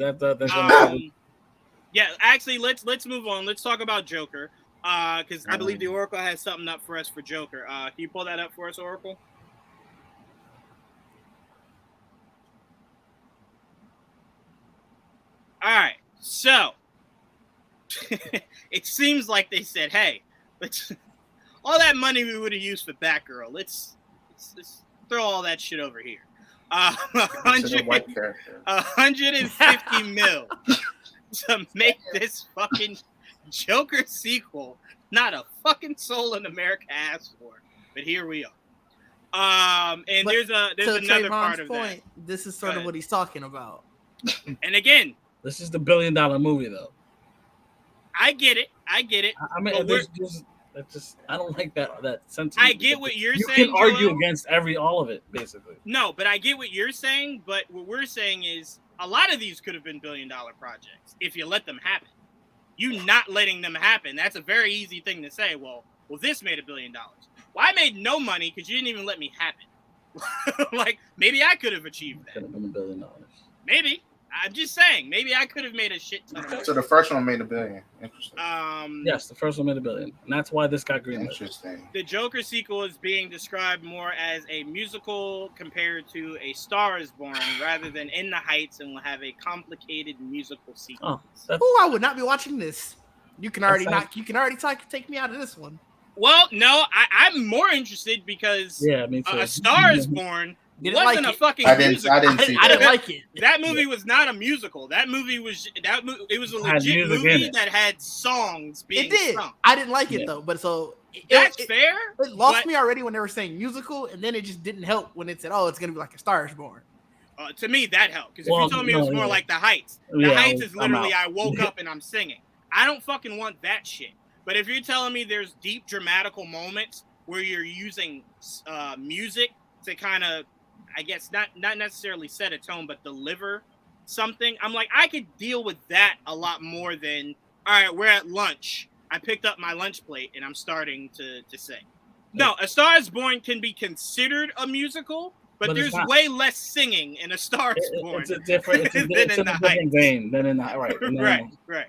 Yeah, actually, let's move on. Let's talk about Joker, because I believe the Oracle has something up for us for Joker. Can you pull that up for us, Oracle? All right, so it seems like they said, "Hey, let's all that money we would have used for Batgirl, let's throw all that shit over here." 150 mil. To make this fucking Joker sequel, not a fucking soul in America asked for, but here we are. And there's another part of that. This is sort of what he's talking about. And again, This is the $1 billion movie, though. I get it. I mean, But that's just I don't like that sentiment. I get what you're you saying. You can argue Joel. against all of it, basically. No, but I get what you're saying. But what we're saying is a lot of these could have been $1 billion projects if you let them happen. You not letting them happen, that's a very easy thing to say. Well, this made $1 billion. Well, I made no money because you didn't even let me happen. Like, maybe I could have achieved that. Could have been $1 billion. Maybe. I'm just saying. Maybe I could have made a shit ton of money. So the first one made $1 billion. Interesting. Yes, the first one made $1 billion, and that's why this got greenlit. Interesting. The Joker sequel is being described more as a musical compared to A Star Is Born, rather than In the Heights, and will have a complicated musical sequence. I would not be watching this. You can already take me out of this one. Well, no, I'm more interested because me too. A Star Is Born wasn't like a it. fucking musical. I didn't see that. I didn't like it. That movie was not a musical. That movie was it was a legit movie that had songs being sung. I didn't like it though, but that's fair. It lost me already when they were saying musical, and then it just didn't help when it said, "Oh, it's gonna be like A Star Is Born." To me, that helped because if you told me it was more like The Heights, The Heights is literally I woke up and I'm singing. I don't fucking want that shit. But if you're telling me there's deep dramatical moments where you're using music to kind of, I guess, not necessarily set a tone, but deliver something, I'm like, I could deal with that a lot more than, all right, we're at lunch. I picked up my lunch plate and I'm starting to sing. No, A Star Is Born can be considered a musical, but there's way less singing in A Star Is Born. It's a different vein than in the right. Right.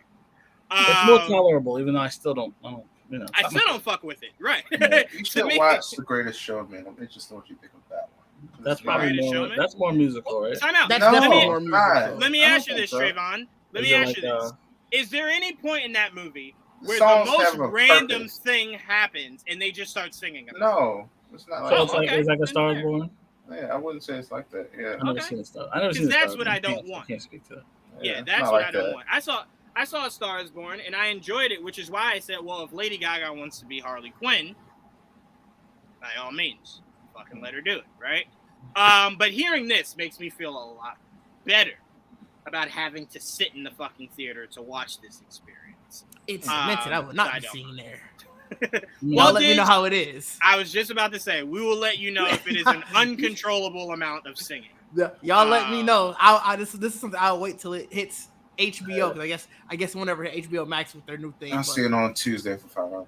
It's more tolerable, even though I still don't. I still don't fuck with it. Right. You should watch The Greatest Showman. I'm interested in what you think of that one. That's probably more. That's more musical, right? Time out. That's definitely more musical. Let me ask you this, Trayvon. Let me ask you this: is there any point in that movie where the most random thing happens and they just start singing about it? No, it's not. So it's like A Star Is Born. Yeah, I wouldn't say it's like that. Yeah, I've never seen a Star. I never seen. That's what I don't want. I can't speak to that. Yeah, that's what I don't want. I saw A Star Is Born and I enjoyed it, which is why I said, well, if Lady Gaga wants to be Harley Quinn, by all means, fucking let her do it, right? But hearing this makes me feel a lot better about having to sit in the fucking theater to watch this experience. It's cemented. I will not be seeing there. Well, let me know how it is. I was just about to say, we will let you know if it is an uncontrollable amount of singing. Y'all let me know. This is something I'll wait till it hits HBO, because I guess whenever HBO Max with their new thing. I'll see it on Tuesday for $5.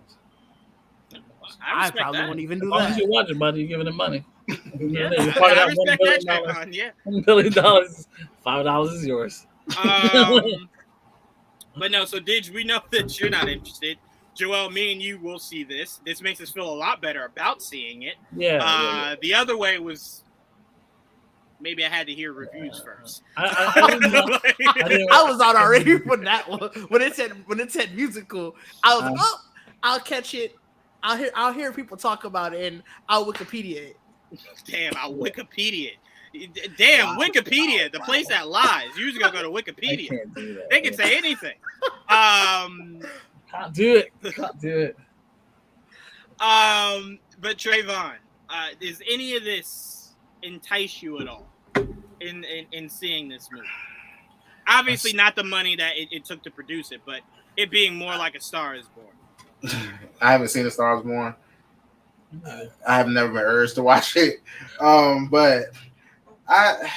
I probably won't even do that. As long as you watch it, buddy, you're giving it money. Yeah, I respect that, Trayvon. Yeah, $1 billion, $5 is yours. But no, so Didge, we know that you're not interested. Joel, me and you will see this. This makes us feel a lot better about seeing it. Yeah. The other way was maybe I had to hear reviews first. I was out already when that one. When it said musical, I was like, oh, I'll catch it. I'll hear people talk about it, and I'll Wikipedia it. Damn, I'll Wikipedia it. Damn, Wikipedia, the place that lies. You usually gotta go to Wikipedia. I can't do that, they can say anything. Can't do it. Can't do it. But Trayvon, does any of this entice you at all in seeing this movie? Obviously, not the money that it took to produce it, but it being more like A Star Is Born. I haven't seen A Star Is Born. I have never been urged to watch it, but I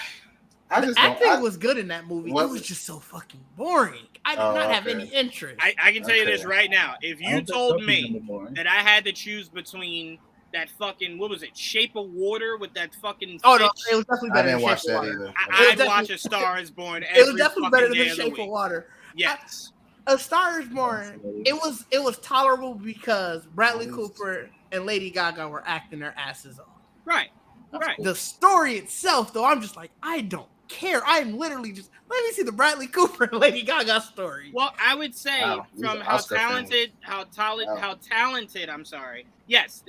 just acting was good in that movie. It was just so fucking boring. I did not have any interest. I can tell you this right now. If you told me that I had to choose between that fucking, what was it, Shape of Water with that fucking no, it was definitely better than than Shape of Water. I'd watch A Star Is Born every It was definitely better than Shape of Water. Yes. A Star Is Born, it was tolerable because Bradley Cooper and Lady Gaga were acting their asses off. Right. The story itself, though, I'm just like, I don't care. I'm literally just, let me see the Bradley Cooper and Lady Gaga story. Well, I would say from how talented, I'm sorry. Yes,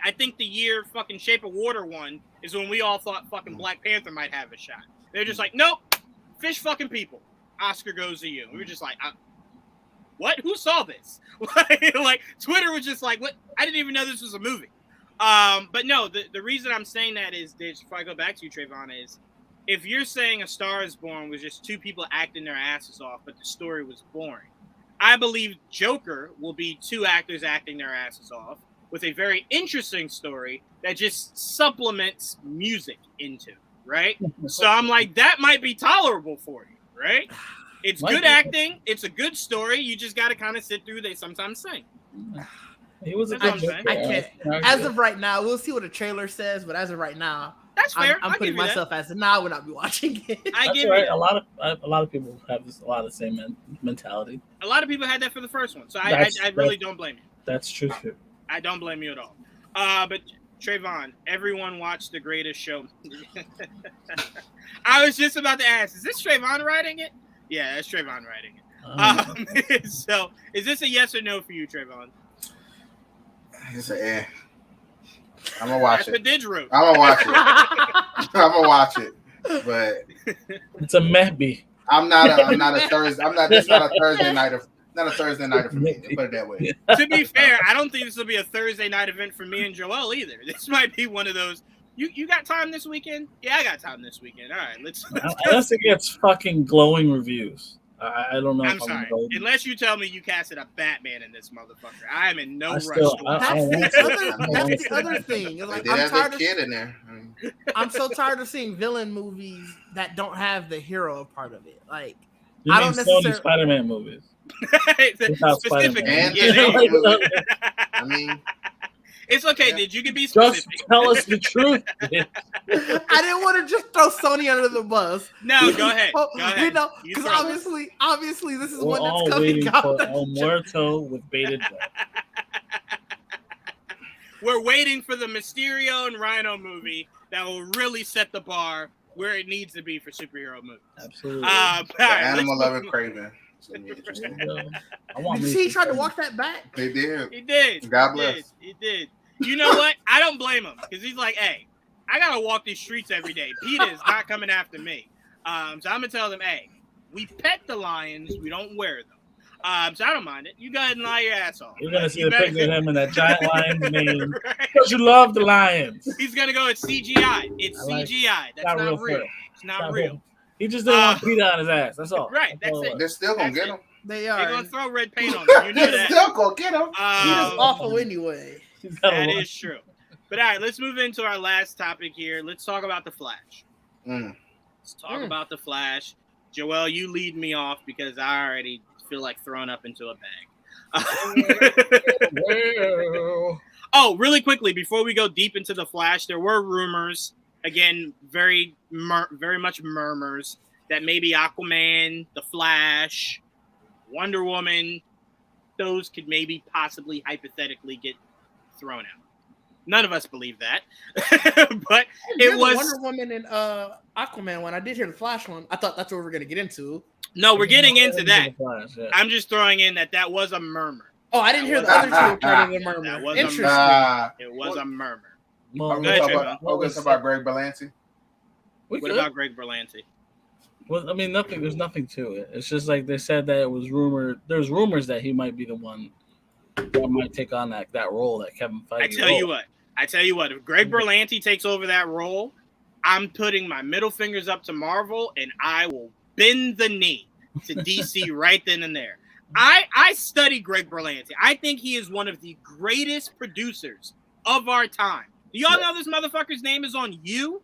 I think the year fucking Shape of Water won is when we all thought fucking Black Panther might have a shot. They're just like, nope, fish fucking people. Oscar goes to you. We were just like, what? Who saw this? Like Twitter was just like, what? I didn't even know this was a movie. But no, the reason I'm saying that is, before I go back to you, Trayvon, is if you're saying A Star Is Born was just two people acting their asses off, but the story was boring, I believe Joker will be two actors acting their asses off with a very interesting story that just supplements music into, right? So I'm like, that might be tolerable for you, right? It's good acting. It's a good story. You just got to kind of sit through. They sometimes sing. He was a That's good what I'm Joker. I can't. As of right now, we'll see what the trailer says. But as of right now, That's fair. I'm putting myself as I would not be watching it. I That's give right. you. A lot of people have a lot of the same mentality. A lot of people had that for the first one, so I really don't blame you. That's true too. I don't blame you at all. But Trayvon, everyone watched The Greatest Show. I was just about to ask, is this Trayvon writing it? Yeah, that's Trayvon writing it. So, is this a yes or no for you, Trayvon? It's an eh. I'm gonna watch That's it. the Didge route. I'm gonna watch it. I'm gonna watch it, but it's a maybe. I'm not a Thursday. It's not a Thursday nighter. Not a Thursday nighter for me. Let's put it that way. To be fair, I don't think this will be a Thursday night event for me and Joel either. This might be one of those. You got time this weekend? Yeah, I got time this weekend. All right, let's Unless it gets fucking glowing reviews. I don't know. I'm sorry. Unless you tell me you casted a Batman in this motherfucker, I am in no rush. That's the other thing. Like, I'm tired of kid in there. I'm so tired of seeing villain movies that don't have the hero part of it. Like, you I mean don't Sony necessarily Spider-Man movies. Specifically. I mean, it's okay, dude. You can be specific. Just tell us the truth. I didn't want to just throw Sony under the bus. No, go ahead. Go ahead. We know, because obviously, this is one that's coming out. For El Muerto with bated breath. We're waiting for the Mysterio and Rhino movie that will really set the bar where it needs to be for superhero movies. Absolutely. The animal lover Craven. He tried to walk that back. They did. He did. God bless. He did. You know what? I don't blame him because he's like, hey, I gotta walk these streets every day. PETA is not coming after me. So I'm gonna tell them, hey, we pet the lions, we don't wear them. So I don't mind it. You go ahead and lie your ass off. You're gonna see the picture of him in that giant lion's mane because you love the lions. He's gonna go. It's CGI. It's CGI. That's not real. It's not real. He just didn't want PETA on his ass. That's all. Right. That's it. They're still gonna get him. They are. They're gonna throw red paint on him. You know They're that. still gonna get him. PETA's awful anyway. That is true. But all right, let's move into our last topic here. Let's talk about the Flash. Let's talk about the Flash. Joel, you lead me off because I already feel like throwing up into a bag. Oh, really quickly before we go deep into the Flash, there were rumors, again, very much murmurs, that maybe Aquaman, the Flash, Wonder Woman, those could maybe possibly hypothetically get thrown out. None of us believe that, but it was Wonder Woman and Aquaman one. I did hear the Flash one. I thought that's what we're gonna get into. No, we're getting into that. Flash, yeah. I'm just throwing in that was a murmur. Oh, I didn't hear the other two part of the murmur. That was Interesting. It was a murmur. We're gonna talk about Greg Berlanti. What about Greg Berlanti? Well, I mean, nothing. There's nothing to it. It's just like they said that it was rumored. There's rumors that he might be the one that might take on that role that Kevin Feige. I tell you what. If Greg Berlanti takes over that role, I'm putting my middle fingers up to Marvel, and I will bend the knee to DC right then and there. I study Greg Berlanti. I think he is one of the greatest producers of our time. Do y'all know this motherfucker's name is on You?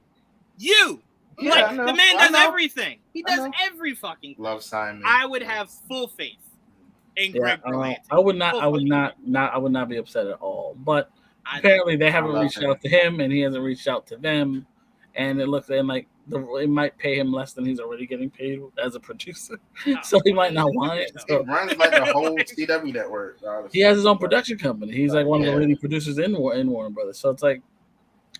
You. Yeah, like the man does everything. He does every fucking thing. Love Simon. I would have full faith in Greg Berlanti. I would not be upset at all. But apparently they haven't reached out to him, and he hasn't reached out to them. And it looks like it might pay him less than he's already getting paid as a producer, so he might not want it. So. He runs like the whole CW network. He has his own production company. He's like one of the leading producers in Warner Brothers. So it's like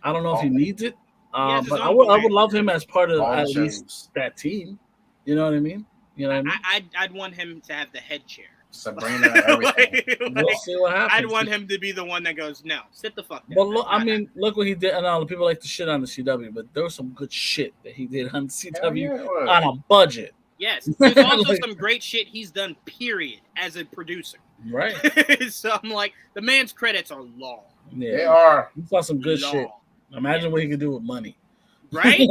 I don't know if he needs it, but I would love him as part of at least that team. You know what I mean? You know what I mean? I'd want him to have the head chair. Sabrina, everything. We'll see what happens. I'd want him to be the one that goes, no, sit the fuck down. But look, look what he did. And all the people like to shit on the CW, but there was some good shit that he did on CW on a budget. Yes, there's also some great shit he's done. Period, as a producer. Right. So I'm like, the man's credits are long. Yeah, they are. He saw some good shit. Imagine what he could do with money. right?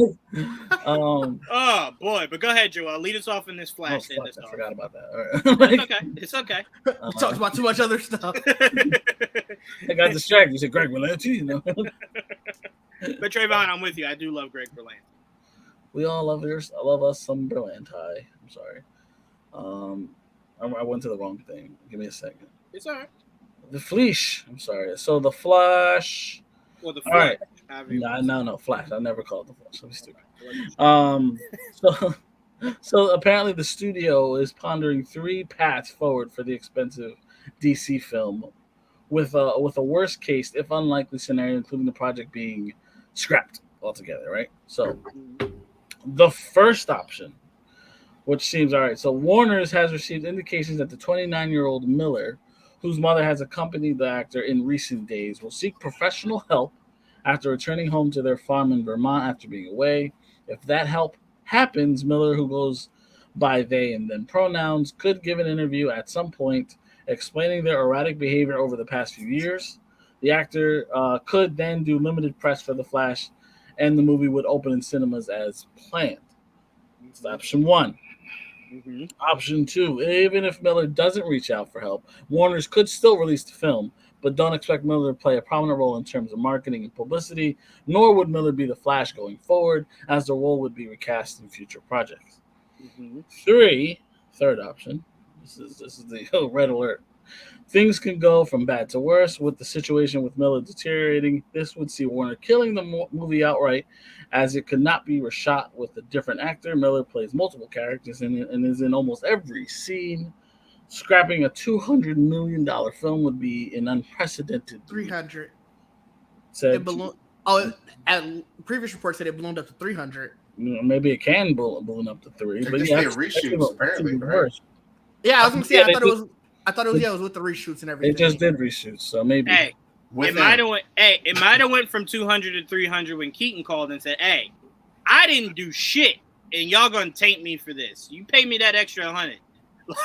um, Oh boy, but go ahead, Joel. Lead us off in this oh, flash. fuck, This I off. forgot about that. All It's right. okay. It's okay. We talked about too much other stuff. I got distracted. You said Greg Berlanti, you know. But Trayvon, I'm with you. I do love Greg Berlanti. We all love yours. I love us some Berlanti. I'm sorry. I went to the wrong thing. Give me a second. It's all right. The Fleesh. I'm sorry. So the Flash. Well, the All right. Flash. however you No, Flash. I never called it the Flash. That'd be stupid. So, so apparently the studio is pondering 3 paths forward for the expensive DC film, with a worst case, if unlikely scenario, including the project being scrapped altogether. Right. So the first option, which seems all right. So Warner's has received indications that the 29-year-old Miller, whose mother has accompanied the actor in recent days, will seek professional help after returning home to their farm in Vermont after being away. If that help happens, Miller, who goes by they and them pronouns, could give an interview at some point explaining their erratic behavior over the past few years. The actor could then do limited press for The Flash, and the movie would open in cinemas as planned. That's option 1. Mm-hmm. Option 2, even if Miller doesn't reach out for help, Warner's could still release the film, but don't expect Miller to play a prominent role in terms of marketing and publicity, nor would Miller be the Flash going forward, as the role would be recast in future projects. Mm-hmm. 3, third option, this is the red alert. Things can go from bad to worse. With the situation with Miller deteriorating, this would see Warner killing the movie outright, as it could not be reshot with a different actor. Miller plays multiple characters and is in almost every scene. Scrapping a $200 million film would be an unprecedented. 300. Said, It ballooned. Oh, at previous reports said it ballooned up to 300. maybe it can balloon up to 3, They but just yeah, did reshoots, apparently, right? Yeah, I was gonna say. Yeah, I thought it was. Yeah, it was with the reshoots and They everything. just did reshoots, so maybe. Hey, With it them. might have went. Hey, it might have went from 200 to 300 when Keaton called and said, "Hey, I didn't do shit, and y'all gonna taint me for this. You pay me that extra 100.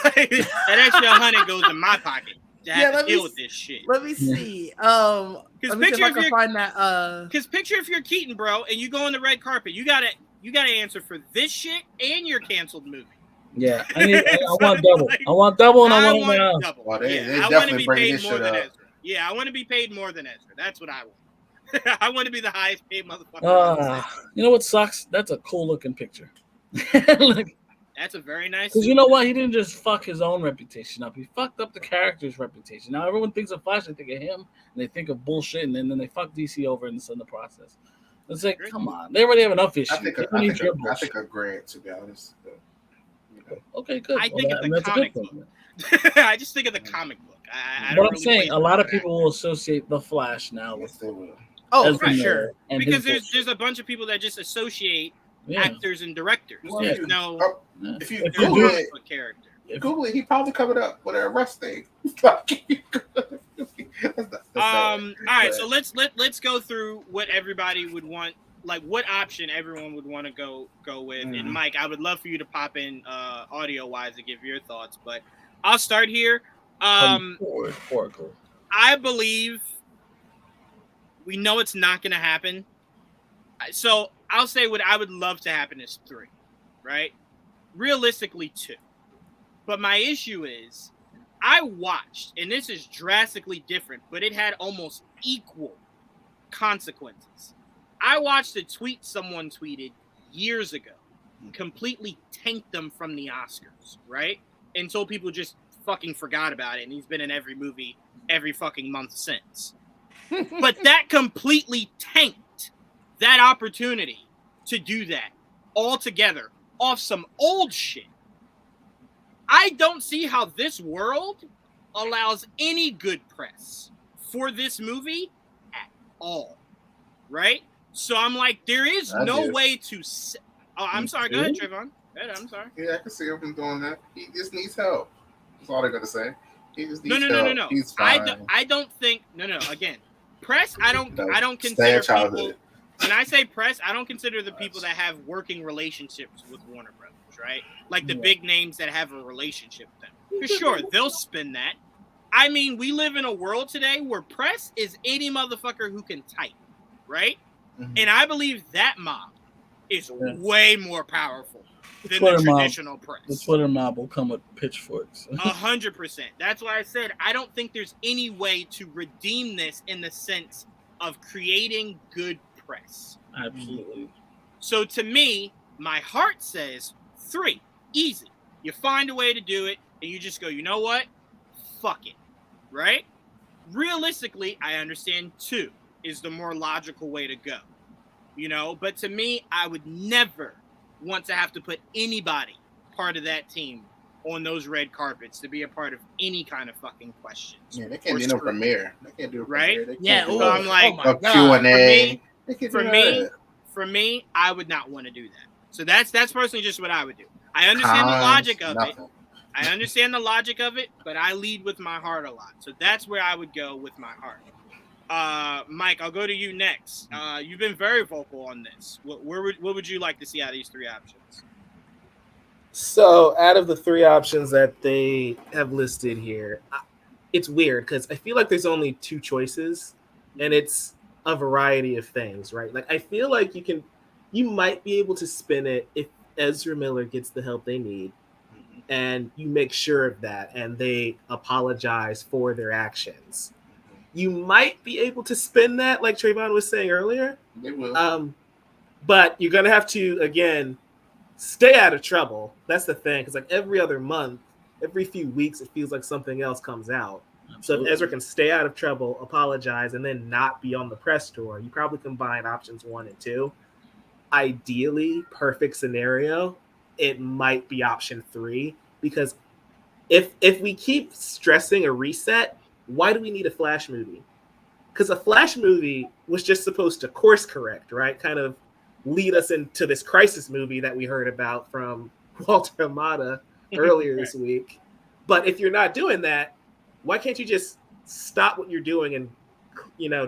Like, that extra 100 goes in my pocket to have to deal with this shit." Let me see. Because Let me see if I can find that. Because picture if you're Keaton, bro, and you go on the red carpet, you gotta answer for this shit and your canceled movie. Yeah, I want double. Like, I want double, and I want want double. Well, they I want to definitely be bringing paid this more shit than up. Ezra. Yeah, I want to be paid more than Ezra. That's what I want. I want to be the highest paid motherfucker. You know what sucks? That's a cool looking picture. Like, That's a very nice. because you know what? He didn't just fuck his own reputation up. He fucked up the character's reputation. Now everyone thinks of Flash, they think of him, and they think of bullshit, and then they fuck DC over in the process. It's like, come on. They already have enough issues. I think a grant, to be honest. But, you know. Okay, good. I think of the that's a comic good book. thing. I just think of the comic book. I But don't I'm really saying play a lot of that. people will associate the Flash now Yes, with they will. Oh, Ezra for Miller sure. and Because his there's a bunch of people that just associate yeah. actors and directors. Well, There's yeah. no Oh, Yeah. if you If you Google do- it, character. Google it, he probably covered up with an arrest thing. All right, so let's go through what everybody would want, like what option everyone would want to go with. Mhm. And Mike, I would love for you to pop in audio wise to give your thoughts, but I'll start here. Oracle. I believe we know it's not going to happen. So I'll say what I would love to happen is 3, right? Realistically 2. But my issue is I watched, and this is drastically different, but it had almost equal consequences. I watched a tweet someone tweeted years ago, completely tanked them from the Oscars, right? Until people just fucking forgot about it, and he's been in every movie every fucking month since. But that completely tanked that opportunity to do that altogether off some old shit. I don't see how this world allows any good press for this movie at all, right? So I'm like, there is no way to. I'm sorry. Go ahead, Trayvon. I'm sorry. Yeah, I can see him doing that. He just needs help. That's all they're gonna say. He just needs No. help. He's fine. I don't think. No. Again, press. I don't consider Stay people. childhood. When I say press, I don't consider the people that have working relationships with Warner Brothers, right? Like the big names that have a relationship with them. For sure, they'll spin that. I mean, we live in a world today where press is any motherfucker who can type, right? Mhm. And I believe that mob is way more powerful than the Twitter mob. traditional The press. Twitter mob will come with pitchforks. 100%. That's why I said I don't think there's any way to redeem this in the sense of creating good press. Absolutely. So to me, my heart says 3. Easy. You find a way to do it, and you just go, you know what? Fuck it. Right? Realistically, I understand 2 is the more logical way to go. You know, but to me, I would never want to have to put anybody part of that team on those red carpets to be a part of any kind of fucking questions. Yeah, they can't do no premiere. They can't do a Right? premiere. They can't Yeah, do So I'm like, oh my Q&A. for me, I would not want to do that. So that's personally just what I would do. I understand the logic of it. I understand the logic of it, but I lead with my heart a lot. So that's where I would go with my heart. Mike, I'll go to you next. You've been very vocal on this. What would you like to see out of these 3 options? So, out of the 3 options that they have listed here, it's weird because I feel like there's only 2 choices, and it's a variety of things, right? Like, I feel like you might be able to spin it if Ezra Miller gets the help they need, and you make sure of that, and they apologize for their actions. You might be able to spin that, like Trayvon was saying earlier. They will. But you're gonna have to again stay out of trouble. That's the thing, because like every other month, every few weeks, it feels like something else comes out. So if Ezra can stay out of trouble, apologize, and then not be on the press tour, you probably combine options 1 and 2. Ideally, perfect scenario, it might be option 3, because if we keep stressing a reset, why do we need a Flash movie? Because a Flash movie was just supposed to course correct, right? Kind of lead us into this crisis movie that we heard about from Walter Amada earlier this week. But if you're not doing that, why can't you just stop what you're doing and,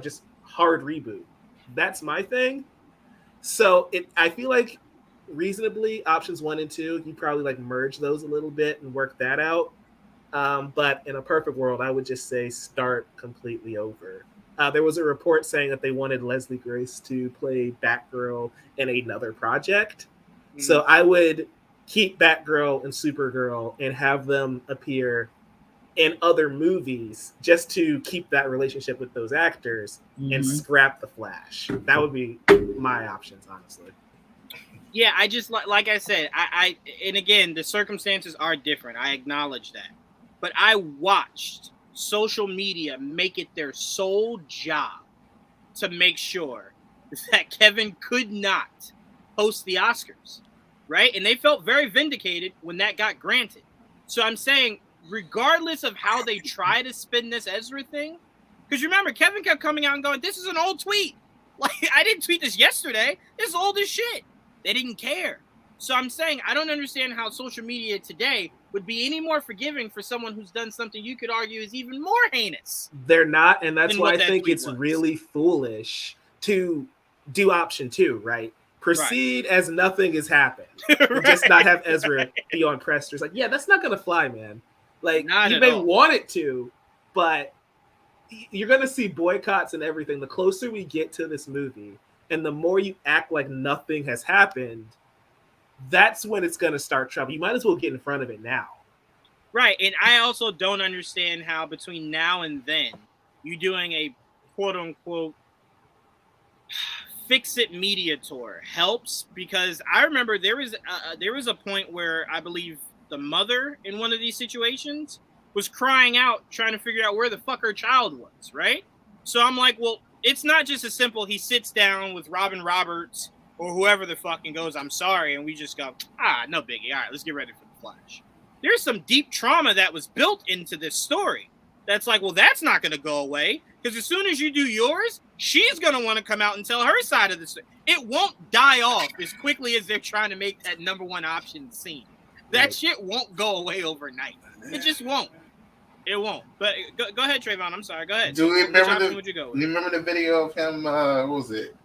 just hard reboot? That's my thing. So I feel like reasonably options 1 and 2, you probably like merge those a little bit and work that out. But in a perfect world, I would just say start completely over. There was a report saying that they wanted Leslie Grace to play Batgirl in another project. Mm-hmm. So I would keep Batgirl and Supergirl and have them appear in other movies just to keep that relationship with those actors and scrap the Flash. That would be my options, honestly. Yeah, I just like I said, I and again, the circumstances are different. I acknowledge that. But I watched social media make it their sole job to make sure that Kevin could not host the Oscars, right? And they felt very vindicated when that got granted. So I'm saying, regardless of how they try to spin this Ezra thing, because remember, Kevin kept coming out and going, this is an old tweet. Like, I didn't tweet this yesterday. This is old as shit. They didn't care. So I'm saying I don't understand how social media today would be any more forgiving for someone who's done something you could argue is even more heinous. They're not, and that's why I think it's really foolish to do option 2, right? Proceed as nothing has happened. Right. Just not have Ezra be on press. Like, yeah, that's not going to fly, man. Like, you may want it to, but you're going to see boycotts and everything. The closer we get to this movie, and the more you act like nothing has happened, that's when it's going to start trouble. You might as well get in front of it now. Right. And I also don't understand how between now and then you doing a quote unquote fix it media tour helps, because I remember there was a point where I believe the mother in one of these situations was crying out, trying to figure out where the fuck her child was. Right. So I'm like, well, it's not just as simple. He sits down with Robin Roberts or whoever the fucking goes, I'm sorry, and we just go, no biggie. All right, let's get ready for the Flash. There's some deep trauma that was built into this story. That's like, well, that's not going to go away, because as soon as you do yours, she's going to want to come out and tell her side of the story. It won't die off as quickly as they're trying to make that number 1 option scene. That shit won't go away overnight. It just won't. It won't. But go ahead, Trayvon. I'm sorry. Go ahead. Do you remember would you go with? You remember the video of him? What was it?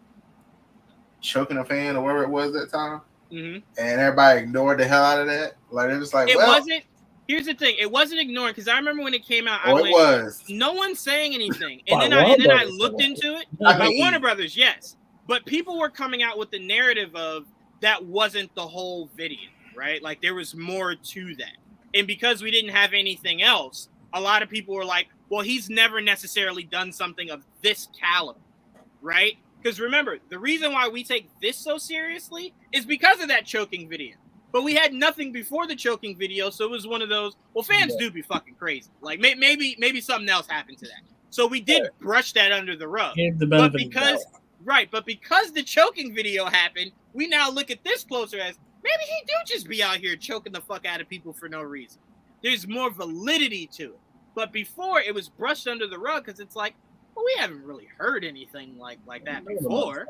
Choking a fan or whatever it was that time, and everybody ignored the hell out of that. Like, it was like, it wasn't. Here's the thing: it wasn't ignored, because I remember when it came out. It was. No one saying anything, and then I looked into it. By Warner Brothers, yes, but people were coming out with the narrative of that wasn't the whole video, right? Like there was more to that. And because we didn't have anything else, a lot of people were like, well, he's never necessarily done something of this caliber, right? Because remember, the reason why we take this so seriously is because of that choking video. But we had nothing before the choking video, so it was one of those, well, fans do be fucking crazy. Like maybe something else happened to that. So we did brush that under the rug. But because the choking video happened, we now look at this closer as maybe he do just be out here choking the fuck out of people for no reason. There's more validity to it. But before, it was brushed under the rug because it's like, well, we haven't really heard anything like that before.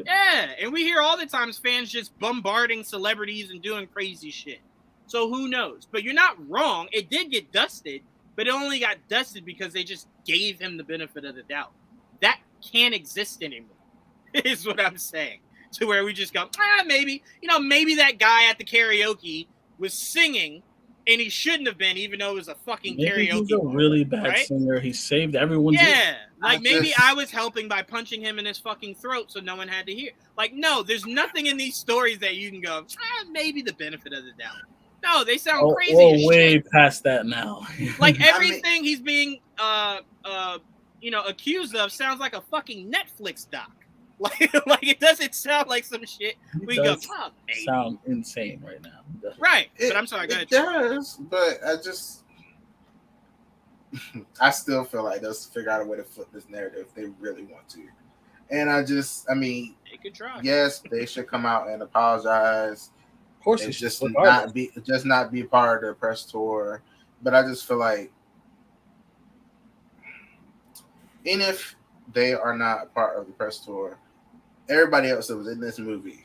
Yeah, and we hear all the times fans just bombarding celebrities and doing crazy shit. So who knows? But you're not wrong. It did get dusted, but it only got dusted because they just gave him the benefit of the doubt. That can't exist anymore, is what I'm saying. To where we just go, maybe that guy at the karaoke was singing and he shouldn't have been, even though it was a fucking karaoke. He's a really bad singer. He saved everyone's. Yeah, like maybe I was helping by punching him in his fucking throat so no one had to hear. Like, no, there's nothing in these stories that you can go, maybe the benefit of the doubt. No, they sound crazy. We're way past that now. Like everything he's being accused of sounds like a fucking Netflix doc. Like it doesn't sound like some shit. We go, maybe. Sound insane right now. Right, but I'm sorry. Go ahead. It does, but I still feel like they'll figure out a way to flip this narrative if they really want to. And they could try. Yes, they should come out and apologize. Of course, it's just not be part of the press tour. But I just feel like, even if they are not a part of the press tour, everybody else that was in this movie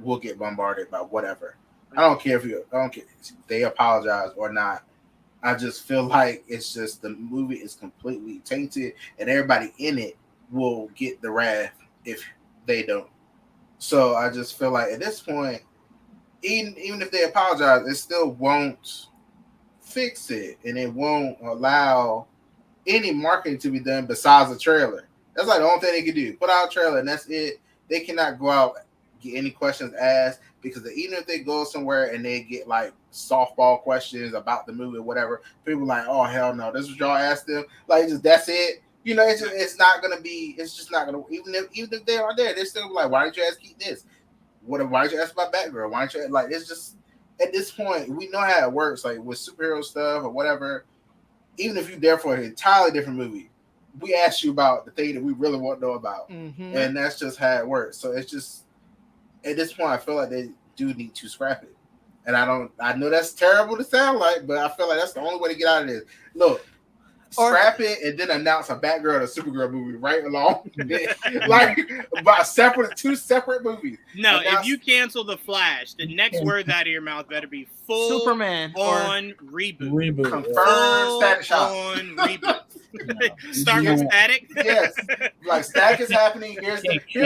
will get bombarded by whatever. I don't care if they apologize or not. I just feel like it's just the movie is completely tainted, and everybody in it will get the wrath if they don't. So I just feel like at this point, even if they apologize, it still won't fix it, and it won't allow any marketing to be done besides a trailer. That's like the only thing they can do. Put out a trailer, and that's it. They cannot go out get any questions asked, because even if they go somewhere and they get like softball questions about the movie or whatever, people are like, oh hell no, this is what y'all asked them. Like, just that's it. It's not gonna be. It's just not gonna. Even if they are there, they're still like, why didn't you ask Keith this? Why did you ask about Batgirl? Why didn't you like? It's just at this point we know how it works. Like with superhero stuff or whatever. Even if you're there for an entirely different movie, we ask you about the thing that we really want to know about, and that's just how it works. So it's just at this point, I feel like they do need to scrap it, and I know that's terrible to sound like, but I feel like that's the only way to get out of this. Look, scrap it and then announce a Batgirl and a Supergirl movie right along, like about two separate movies. No, if you cancel the Flash, the next words out of your mouth better be full Superman on reboot. Confirmed Static Shock on reboot. Start with Static. Yes, like Static is happening. Here's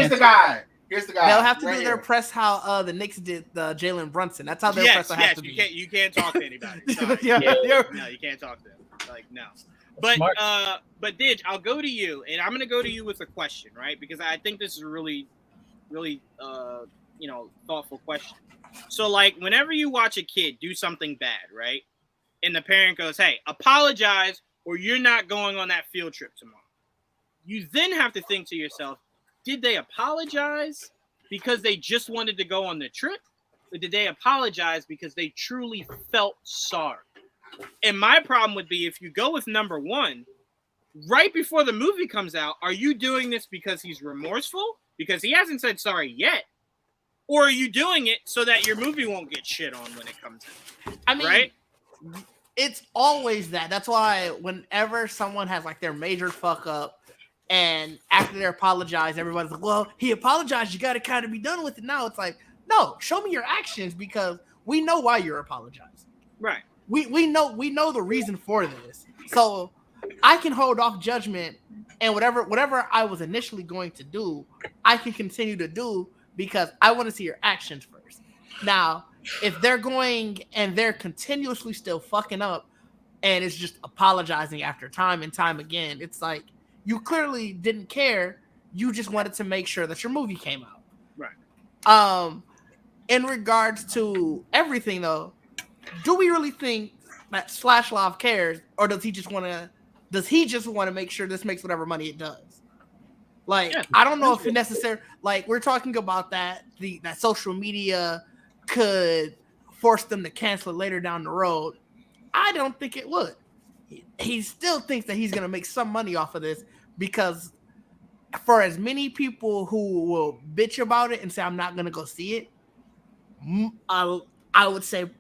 the guy. Here's the guy. They'll have to do their press how the Knicks did Jalen Brunson. That's how their press will have to be. You can't talk to anybody. Sorry. No, you can't talk to them. Like, no. But Didge, I'll go to you, and I'm gonna go to you with a question, right? Because I think this is a really, really thoughtful question. So, like, whenever you watch a kid do something bad, right? And the parent goes, hey, apologize, or you're not going on that field trip tomorrow. You then have to think to yourself, did they apologize because they just wanted to go on the trip? Or did they apologize because they truly felt sorry? And my problem would be, if you go with number one, right before the movie comes out, are you doing this because he's remorseful? Because he hasn't said sorry yet. Or are you doing it so that your movie won't get shit on when it comes out? I mean, right? It's always that. That's why whenever someone has like their major fuck up, and after they apologize, everybody's like, well, he apologized. You got to kind of be done with it now. It's like, no, show me your actions, because we know why you're apologizing. Right. We know the reason for this. So I can hold off judgment, and whatever I was initially going to do, I can continue to do, because I want to see your actions first. Now, if they're going and they're continuously still fucking up and it's just apologizing after time and time again, it's like, you clearly didn't care. You just wanted to make sure that your movie came out. Right. in regards to everything, though, do we really think that Slashlov cares, or does he just want to? Does he just want to make sure this makes whatever money it does? Like, Yeah. I don't know if it necessarily. Like, we're talking about that that social media could force them to cancel it later down the road. I don't think it would. He still thinks that he's gonna make some money off of this because for as many people who will bitch about it and say I'm not gonna go see it, I would say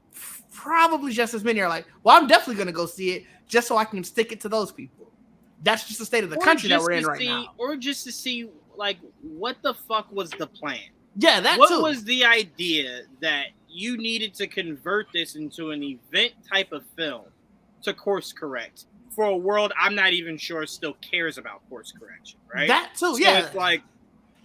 probably just as many are like, well, I'm definitely gonna go see it just so I can stick it to those people. That's just the state of the country that we're in right now. Or just to see, like, what the fuck was the plan? Yeah, that what too. Was the idea that you needed to convert this into an event type of film to course correct for a world I'm not even sure still cares about course correction, right? That too, so yeah. It's like,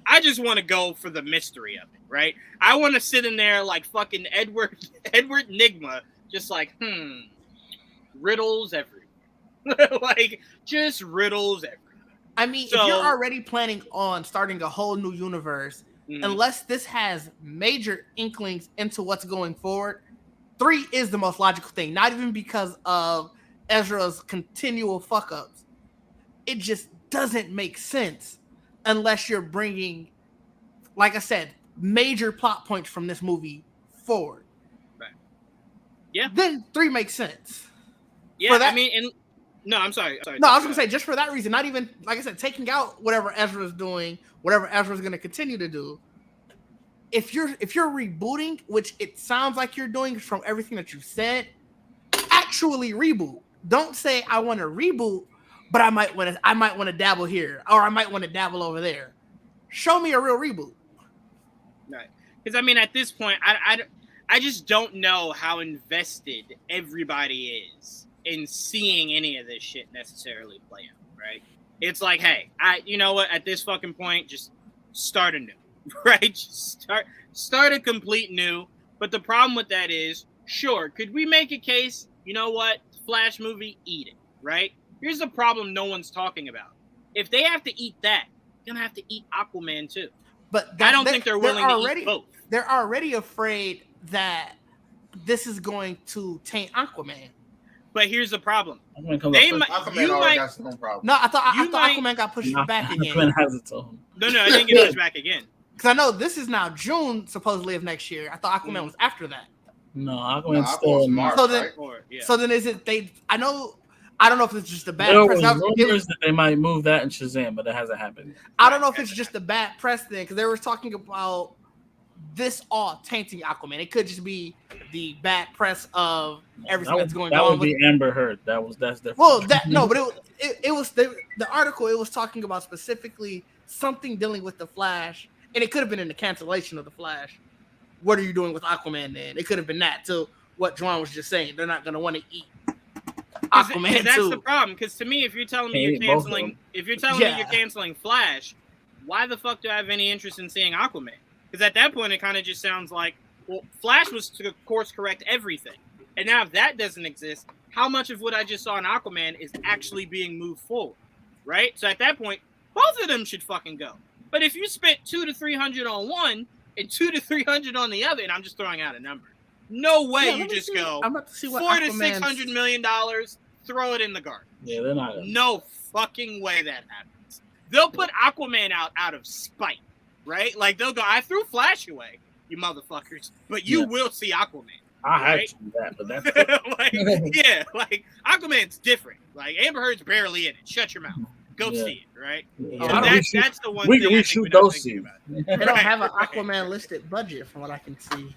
I just want to go for the mystery of it, right? I want to sit in there like fucking Edward Nigma, just like, riddles everywhere. Like, just riddles everywhere. I mean, if you're already planning on starting a whole new universe, unless this has major inklings into what's going forward, 3 is the most logical thing. Not even because of Ezra's continual fuck-ups. It just doesn't make sense unless you're bringing, like I said, major plot points from this movie forward. Right. Yeah. Then 3 makes sense. Yeah, I mean, no, I'm sorry. No, I was going to say, just for that reason, not even, like I said, taking out whatever Ezra's doing, whatever Ezra's going to continue to do. If you're rebooting, which it sounds like you're doing from everything that you said, actually reboot. Don't say I want to reboot, but I might want to dabble here, or I might want to dabble over there. Show me a real reboot. Right. Because, I mean, at this point, I just don't know how invested everybody is in seeing any of this shit necessarily play out, right? It's like, hey, you know what? At this fucking point, just start anew, right? Just start a complete new. But the problem with that is, sure, could we make a case? You know what? Flash movie, eat it, right? Here's the problem no one's talking about. If they have to eat that, they're gonna have to eat Aquaman too. But I don't think they're willing to eat both. They're already afraid that this is going to taint Aquaman. But here's the problem. Aquaman already got some problem. No, I thought Aquaman got pushed back again. Aquaman has its own. No, I didn't get pushed back again. Because I know this is now June, supposedly, of next year. I thought Aquaman was after that. No, Aquaman's still in March. So then is it they? I don't know if it's just a bad there press. was rumors that they might move that in Shazam, but that hasn't happened. I don't know if it's just a bad press thing because they were talking about this all tainting Aquaman. It could just be the bad press of everything that's going on. That would be Amber Heard. That's different. Well, but it was the article. It was talking about specifically something dealing with the Flash, and it could have been in the cancellation of the Flash. What are you doing with Aquaman then? It could have been that to what Juan was just saying. They're not going to want to eat Aquaman that's too. the problem. Because to me, if you're telling me you're canceling Flash, why the fuck do I have any interest in seeing Aquaman? Because at that point, it kind of just sounds like, well, Flash was to course correct everything, and now if that doesn't exist, how much of what I just saw in Aquaman is actually being moved forward, right? So at that point, both of them should fucking go. But if you spent $200 to $300 on one and $200 to $300 on the other, and I'm just throwing out a number, no way you just go I'm about to see what $400 to $600 million, throw it in the garden. Yeah, they're not. No fucking way that happens. They'll put Aquaman out of spite, right? Like they'll go, I threw Flash away, you motherfuckers, but you will see Aquaman. I had to do that, but that's like Aquaman's different. Like Amber Heard's barely in it. Shut your mouth. Go see it, right? Yeah. That's the one we thing can I reshoot think we're not those thinking scenes. about. They don't have an Aquaman listed budget from what I can see.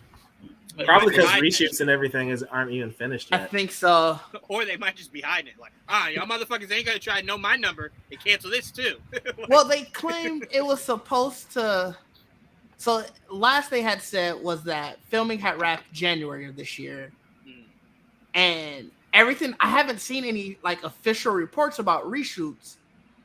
Probably because reshoots and everything aren't even finished yet. I think so. Or they might just be hiding it. Like, y'all motherfuckers ain't gonna try to know my number and cancel this too. Well, they claimed it was supposed to. So last they had said was that filming had wrapped January of this year, and everything. I haven't seen any like official reports about reshoots.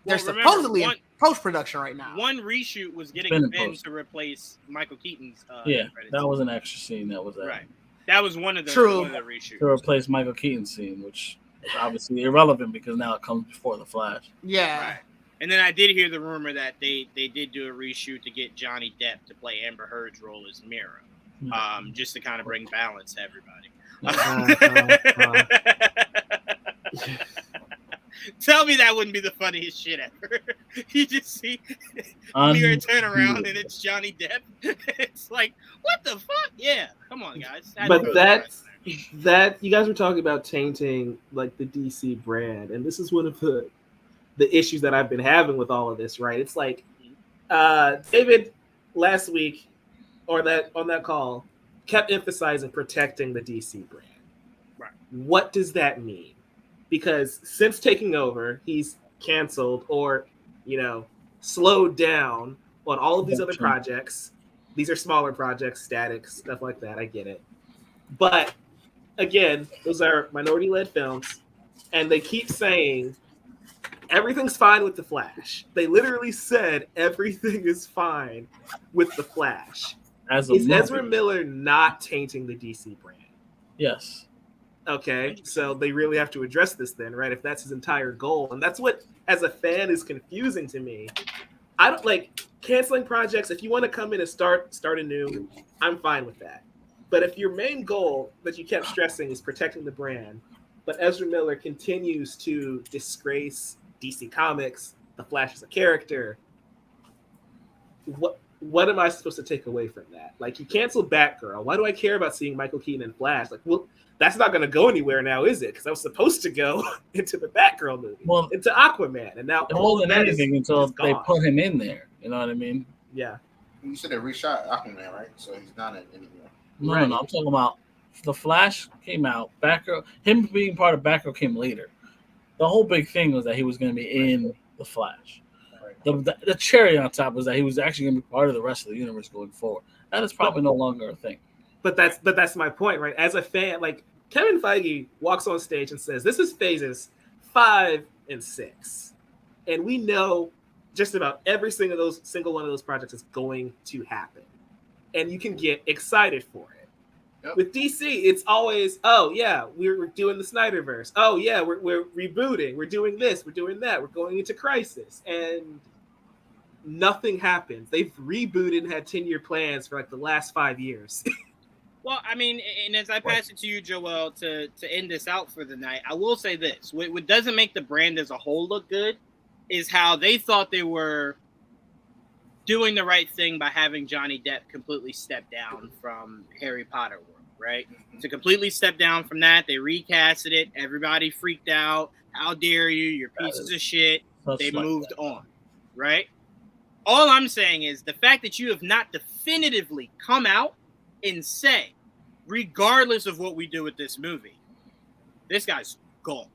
They're supposedly in post-production right now. One reshoot was getting Ben to replace Michael Keaton's. That was an extra scene. That was right. That was one of the reshoots to replace Michael Keaton's scene, which is obviously irrelevant because now it comes before the Flash. Yeah. Right. And then I did hear the rumor that they did do a reshoot to get Johnny Depp to play Amber Heard's role as Mira. just to kind of bring balance to everybody. Tell me that wouldn't be the funniest shit ever. You just see Mirror turn around and it's Johnny Depp. It's like, what the fuck? Yeah, come on, guys. But that you guys were talking about tainting like the DC brand, and this is one of the issues that I've been having with all of this. Right? It's like David last week or on that call kept emphasizing protecting the DC brand. Right. What does that mean? Because since taking over, he's canceled or, slowed down on all of these other projects. These are smaller projects, static, stuff like that. I get it. But again, those are minority-led films, and they keep saying everything's fine with The Flash. They literally said everything is fine with The Flash. Is Ezra Miller not tainting the DC brand? Yes. Okay, so they really have to address this then, right? If that's his entire goal. And that's what, as a fan, is confusing to me. I don't like canceling projects. If you want to come in and start anew, I'm fine with that. But if your main goal that you kept stressing is protecting the brand, but Ezra Miller continues to disgrace DC Comics, The Flash as a character, what am I supposed to take away from that? Like, you canceled Batgirl. Why do I care about seeing Michael Keaton and Flash? Like, well, that's not going to go anywhere now, is it? Because I was supposed to go into the Batgirl movie, into Aquaman, and now it wasn't anything until they put him in there. You know what I mean? Yeah. You said they reshot Aquaman, right? So he's not in anymore. No, no, I'm talking about the Flash came out. Batgirl, him being part of Batgirl came later. The whole big thing was that he was going to be in the Flash. The cherry on top was that he was actually going to be part of the rest of the universe going forward. That is probably no longer a thing. But that's my point, right? As a fan, like Kevin Feige walks on stage and says, "This is phases 5 and 6," and we know just about every single one of those projects is going to happen, and you can get excited for it. Yep. With DC, it's always, oh yeah, we're doing the Snyderverse. Oh yeah, we're rebooting. We're doing this. We're doing that. We're going into Crisis, and nothing happens. They've rebooted and had 10-year plans for like the last 5 years. Well, I mean, and as I pass it to you, Joel, to end this out for the night, I will say this. What doesn't make the brand as a whole look good is how they thought they were doing the right thing by having Johnny Depp completely step down from Harry Potter world, right? To completely step down from that, they recasted it. Everybody freaked out. How dare you? You're pieces of shit. They moved on, right? All I'm saying is the fact that you have not definitively come out and say, regardless of what we do with this movie, this guy's gone.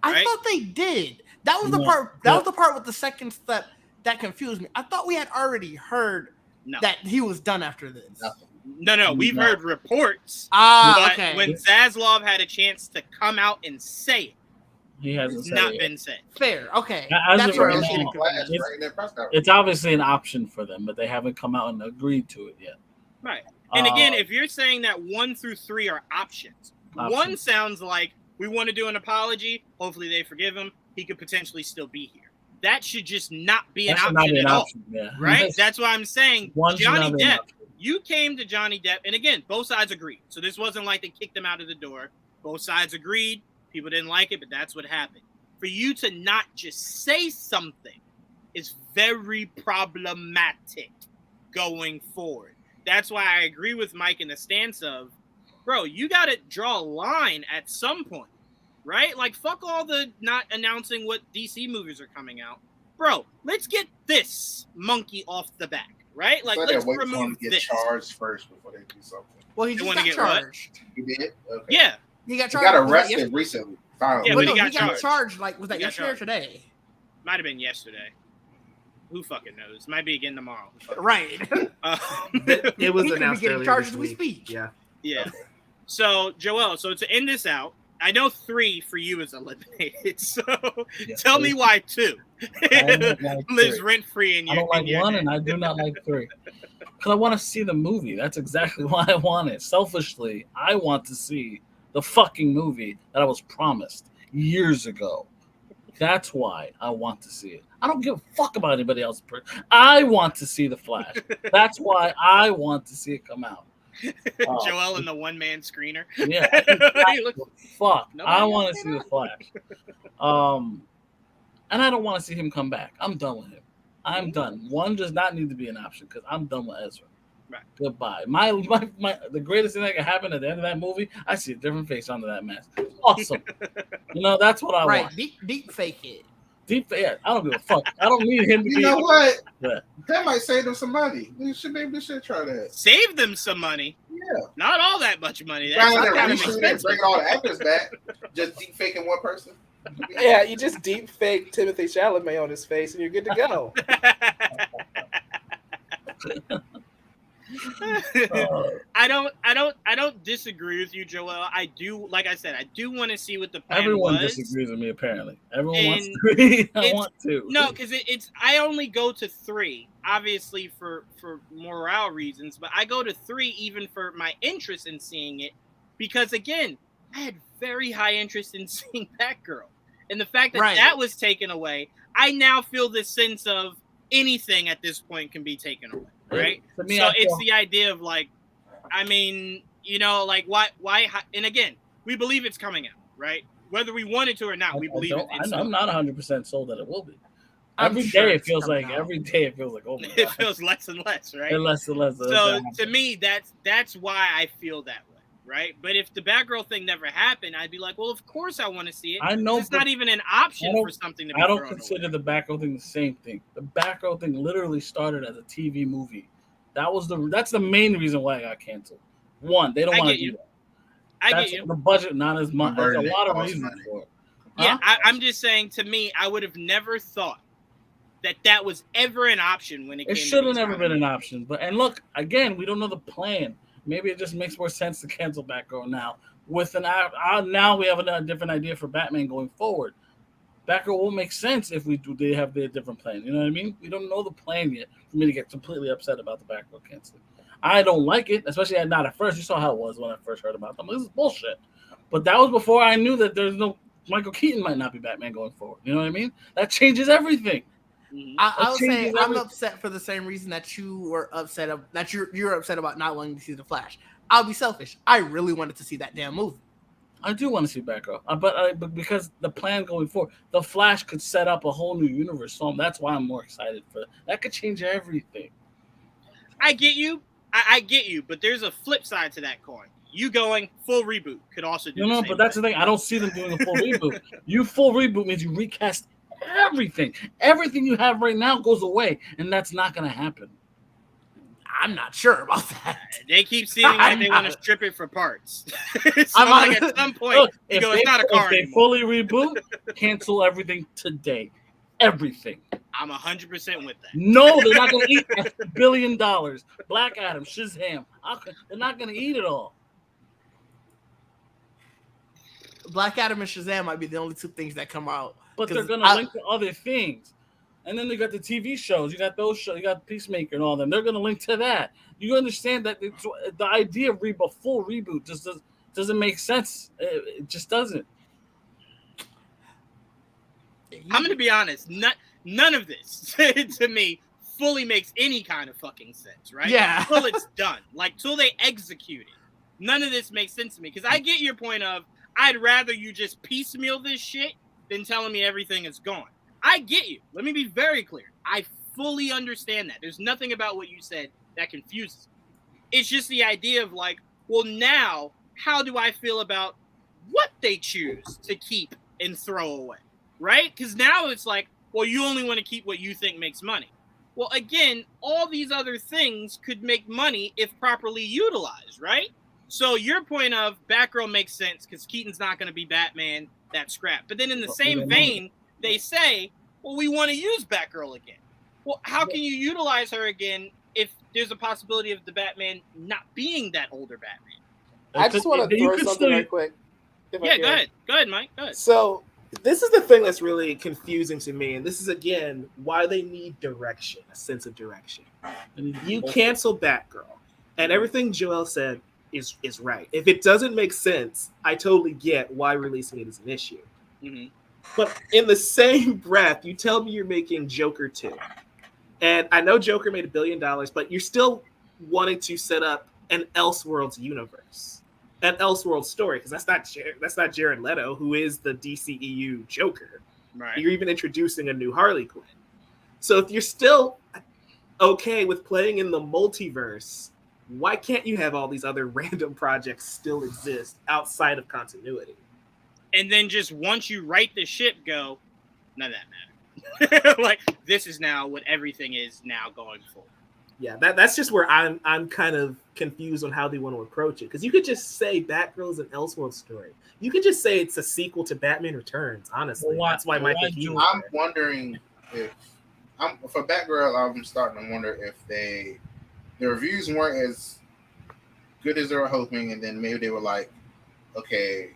Right? I thought they did. That was the part. That was the part with the second step that confused me. I thought we had already heard that he was done after this. No. We've heard reports. But okay. When Zaslav had a chance to come out and say it, he hasn't been said. Fair. Okay. That's right. It's obviously an option for them, but they haven't come out and agreed to it yet. Right. And again, if you're saying that 1 through 3 are options, 1 sounds like we want to do an apology. Hopefully they forgive him. He could potentially still be here. That should just not be an option at all. Yeah. Right? That's why I'm saying Johnny Depp. You came to Johnny Depp, and again, both sides agreed. So this wasn't like they kicked him out of the door. Both sides agreed. People didn't like it, but that's what happened. For you to not just say something is very problematic going forward. That's why I agree with Mike in the stance of, bro, you got to draw a line at some point, right? Like, fuck all the not announcing what DC movies are coming out. Bro, let's get this monkey off the back, right? Like, let's remove get this. Charged first before they do something. Well, he just got charged. He did? Okay. Yeah. He got charged. He got arrested recently. Finally. Yeah, but he got charged. Like, was that yesterday or today? Might have been yesterday. Who fucking knows? Might be again tomorrow. Right. It was announced earlier charged this as we week. speak. Yeah. Yeah. So, Joel, to end this out, I know 3 for you is eliminated. So tell me why 2 lives rent free in your. I don't like 1, and I do not like 3. Because I want to see the movie. That's exactly why I want it. Selfishly, I want to see the fucking movie that I was promised years ago. That's why I want to see it. I don't give a fuck about anybody else. I want to see The Flash. That's why I want to see it come out. Joel in the one-man screener. Yeah, He looks- fuck. Nobody I else want to came see the out. Flash. And I don't want to see him come back. I'm done with him. I'm done. One does not need to be an option because I'm done with Ezra. Right. Goodbye. My the greatest thing that could happen at the end of that movie, I see a different face under that mask. Awesome. That's what I Right, want. deep fake it. Yeah, I don't give a fuck. I don't need him to You be. know what? Yeah. That might save them some money. Maybe they should try that. Save them some money. Yeah. Not all that much money. Rather That's than kind of reshoot and expensive. bringing all the actors back, just deep faking one person. Yeah, you just deep fake Timothy Chalamet on his face, and you're good to go. I don't disagree with you, Joel. I do, like I said, I do want to see what the plan Everyone was. disagrees with me. Apparently, everyone wants And to agree. I it's- want to. No, because it's I only go to 3, obviously for morale reasons, but I go to 3 even for my interest in seeing it, because again, I had very high interest in seeing Batgirl, and the fact that Right. that was taken away, I now feel this sense of anything at this point can be taken away, right? To me, So I it's feel- the idea of like, I mean, like why? And again, we believe it's coming out, right? Whether we wanted to or not, we believe it's. I'm not 100% sold that it will be. I'm Every sure day it it's feels coming like out. oh my It God. feels less and less, right? And less and less. So to me, that's why I feel that way, right? But if the Batgirl thing never happened, I'd be like, well, of course I want to see it. I know, It's but not even an option I don't- for something to be I don't thrown consider away. the Batgirl thing the same thing. The Batgirl thing literally started as a TV movie. That's the main reason why it got canceled. One, they don't I want to get do you. that. I That's get you. the budget, not as much. There's a Converting it lot of costs reasons money. for it. Yeah, Huh? I'm just saying. To me, I would have never thought that was ever an option when it It came. should to have these never kind been of an movies. option. And look, again, we don't know the plan. Maybe it just makes more sense to cancel Batgirl now. Now we have a different idea for Batman going forward. Batgirl will make sense if they have their different plan. You know what I mean? We don't know the plan yet for me to get completely upset about the Batgirl canceling. I don't like it, especially not at first. You saw how it was when I first heard about them. This is bullshit. But that was before I knew that there's no Michael Keaton might not be Batman going forward. You know what I mean? That changes everything. Mhm. I would say changes I'm everything. upset for the same reason that you were upset that you're upset about not wanting to see the Flash. I'll be selfish. I really wanted to see that damn movie. I do want to see Batgirl, but because the plan going forward, the Flash could set up a whole new universe. So that's why I'm more excited for it. That could change everything. I get you. I get you, but there's a flip side to that coin. You going full reboot could also do. No, but that's the thing. I don't see them doing a full reboot. You full reboot means you recast everything. Everything you have right now goes away, and that's not going to happen. I'm not sure about that. They keep seeming like they want to strip it for parts. So I'm like on- at some point, Look, you if go, it's not a if car they anymore. fully reboot, cancel everything today. Everything. I'm 100% with that. No, they're not going to eat $1 billion. Black Adam, Shazam. They're not going to eat it all. Black Adam and Shazam might be the only 2 things that come out. But they're 'Cause going to link to other things. And then they got the TV shows. You got those shows. You got Peacemaker and all them. They're going to link to that. You understand that the idea of a full reboot just doesn't make sense. It just doesn't. I'm going to be honest. None of this, to me, fully makes any kind of fucking sense, right? Yeah. Till it's done. Like, till they execute it. None of this makes sense to me. Because I get your point of, I'd rather you just piecemeal this shit than telling me everything is gone. I get you. Let me be very clear. I fully understand that. There's nothing about what you said that confuses me. It's just the idea of like, well, now, how do I feel about what they choose to keep and throw away, right? Because now it's like, well, you only want to keep what you think makes money. Well, again, all these other things could make money if properly utilized, right? So your point of Batgirl makes sense because Keaton's not going to be Batman, that's scrap. But then in the Well, same we don't know. vein, they say, well, we want to use Batgirl again. Well, how can you utilize her again if there's a possibility of the Batman not being that older Batman? I just want to You throw could something still- right quick. if I Yeah, can. go ahead. Go ahead, Mike. Go ahead. So this is the thing that's really confusing to me, and this is again why they need direction, a sense of direction. You cancel Batgirl, and everything Joel said is right. If it doesn't make sense, I totally get why releasing it is an issue. Mm-hmm. But in the same breath, you tell me you're making Joker 2. And I know Joker made $1 billion, but you're still wanting to set up an Elseworlds universe, an Elseworlds story, because that's not Jared Leto, who is the DCEU Joker. Right. You're even introducing a new Harley Quinn. So if you're still okay with playing in the multiverse, why can't you have all these other random projects still exist outside of continuity? And then just once you write the ship, go, none of that matters. Like, this is now what everything is now going forward. Yeah, that's just where I'm kind of confused on how they want to approach it. Because you could just say Batgirl's an Elseworlds story. You could just say it's a sequel to Batman Returns. Honestly, that's why Michael Keaton. I'm wondering if for Batgirl, I'm starting to wonder if the reviews weren't as good as they were hoping, and then maybe they were like, okay,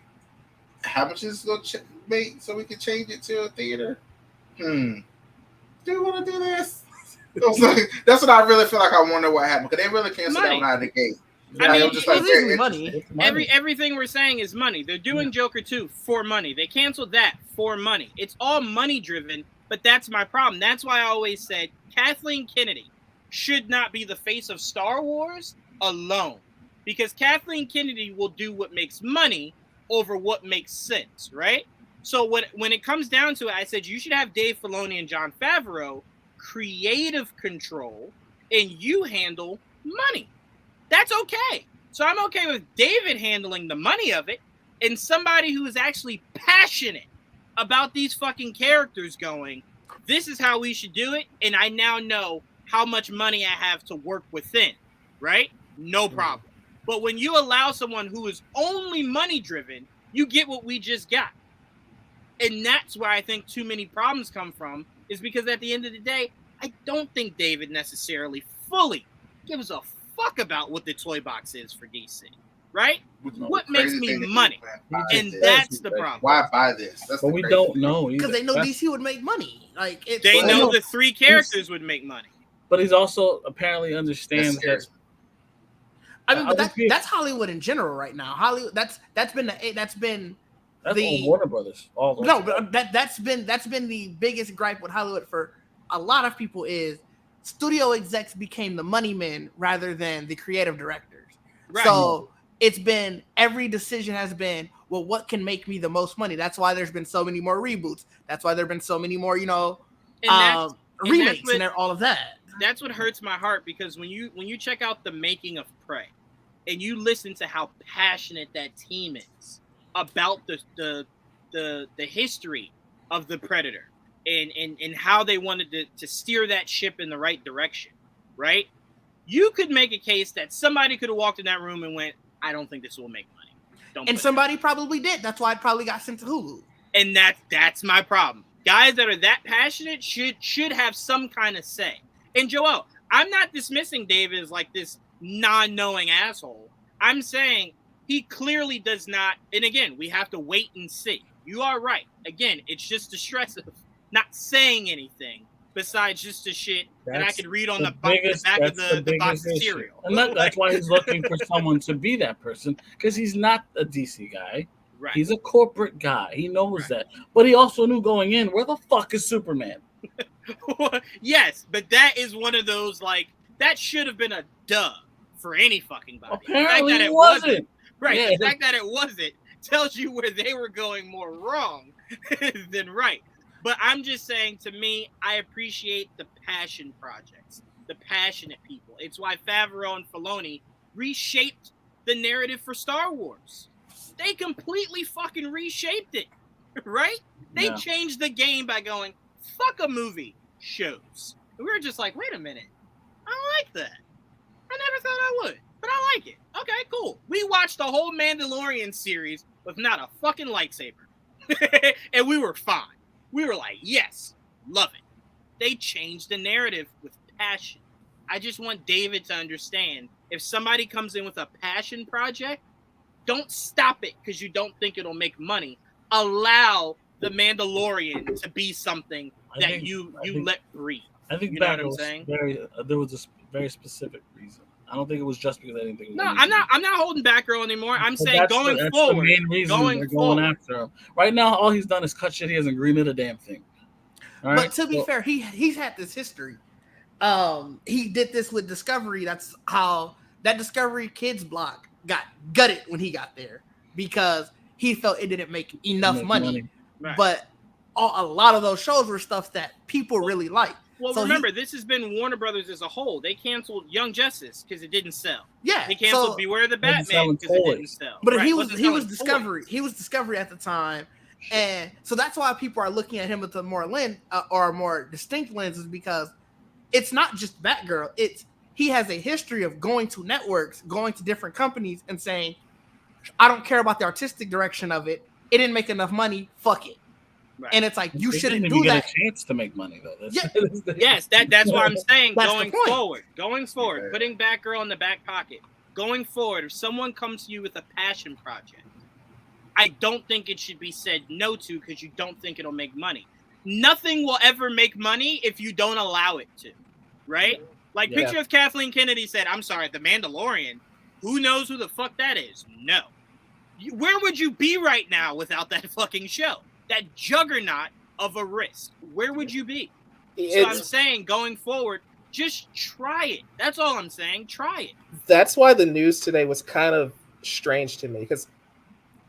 how much is it going to make so we can change it to a theater? Do we want to do this? That's what I really feel like. I wonder what happened, because they really canceled that one out of the gate. I mean, just like, money. Everything we're saying is money. They're doing Joker 2 for money. They canceled that for money. It's all money driven, but that's my problem. That's why I always said Kathleen Kennedy should not be the face of Star Wars alone, because Kathleen Kennedy will do what makes money over what makes sense, right? So when it comes down to it, I said you should have Dave Filoni and Jon Favreau creative control, and you handle money. That's okay. So I'm okay with David handling the money of it, and somebody who is actually passionate about these fucking characters going, this is how we should do it, and I now know how much money I have to work within, right? No problem. But when you allow someone who is only money driven, you get what we just got. And that's where I think too many problems come from, is because at the end of the day, I don't think David necessarily fully gives a fuck about what the toy box is for DC, right? What makes me money? And that's the problem. Why buy this? But we don't know. Because they know DC would make money. Like they know the three characters would make money. But he's also apparently understands that. I mean, but that's Hollywood in general right now. Hollywood. That's been the Warner Brothers. But that's been the biggest gripe with Hollywood for a lot of people is studio execs became the money men rather than the creative directors. Right. So it's been, every decision has been, well, what can make me the most money? That's why there's been so many more reboots. That's why there've been so many more, remakes and all of that. That's what hurts my heart, because when you check out the making of Prey and you listen to how passionate that team is about the history of the Predator and how they wanted to steer that ship in the right direction, right? You could make a case that somebody could have walked in that room and went, I don't think this will make money. And somebody probably did. That's why it probably got sent to Hulu. And that's my problem. Guys that are that passionate should have some kind of say. And Joel, I'm not dismissing David as like this non-knowing asshole. I'm saying he clearly does not. And again, we have to wait and see. You are right. Again, it's just the stress of not saying anything besides just the shit that I could read on the back of the box of cereal. And that's why he's looking for someone to be that person, because he's not a DC guy. Right. He's a corporate guy. He knows that. But he also knew going in, where the fuck is Superman? Yes, but that is one of those, like, that should have been a duh for any fucking body. Apparently it wasn't. Right. Yeah. The fact that it wasn't tells you where they were going more wrong than right. But I'm just saying, to me, I appreciate the passion projects, the passionate people. It's why Favreau and Filoni reshaped the narrative for Star Wars. They completely fucking reshaped it, right? They changed the game by going, fuck a movie shows. And we were just like, wait a minute. I don't like that. I never thought I would, but I like it. Okay, cool. We watched the whole Mandalorian series with not a fucking lightsaber. And we were fine. We were like, yes, love it. They changed the narrative with passion. I just want David to understand, if somebody comes in with a passion project, don't stop it because you don't think it'll make money. Allow the Mandalorian to be something that you let breathe. I think you know what I'm saying? There was a very specific reason. I don't think it was just because I didn't think. No, I'm not holding back Girl anymore. I'm saying going forward. The main reason they're going after him. Right now, all he's done is cut shit. He hasn't greenlit a damn thing. All but to be fair, he's had this history. He did this with Discovery. That's how that Discovery Kids block got gutted when he got there because he felt it didn't make enough money. Right. But a lot of those shows were stuff that people really liked. Well, So remember, this has been Warner Brothers as a whole. They canceled Young Justice because it didn't sell. Yeah, They canceled Beware the Batman because it didn't sell. But Right, he was Discovery. He was Discovery at the time, and so that's why people are looking at him with a more or a more distinct lens, is because it's not just Batgirl. He has a history of going to networks, going to different companies, and saying, "I don't care about the artistic direction of it. It didn't make enough money. Fuck it." Right. And it's like you shouldn't do that. Get a chance to make money though. Yes, that's what I'm saying. That's Going forward, putting Batgirl in the back pocket. Going forward, if someone comes to you with a passion project, I don't think it should be said no to because you don't think it'll make money. Nothing will ever make money if you don't allow it to, right? Like picture if Kathleen Kennedy said, "I'm sorry, The Mandalorian. Who knows who the fuck that is?" No. Where would you be right now without that fucking show? That juggernaut of a risk. Where would you be? So I'm saying going forward, just try it. That's all I'm saying. Try it. That's why the news today was kind of strange to me, because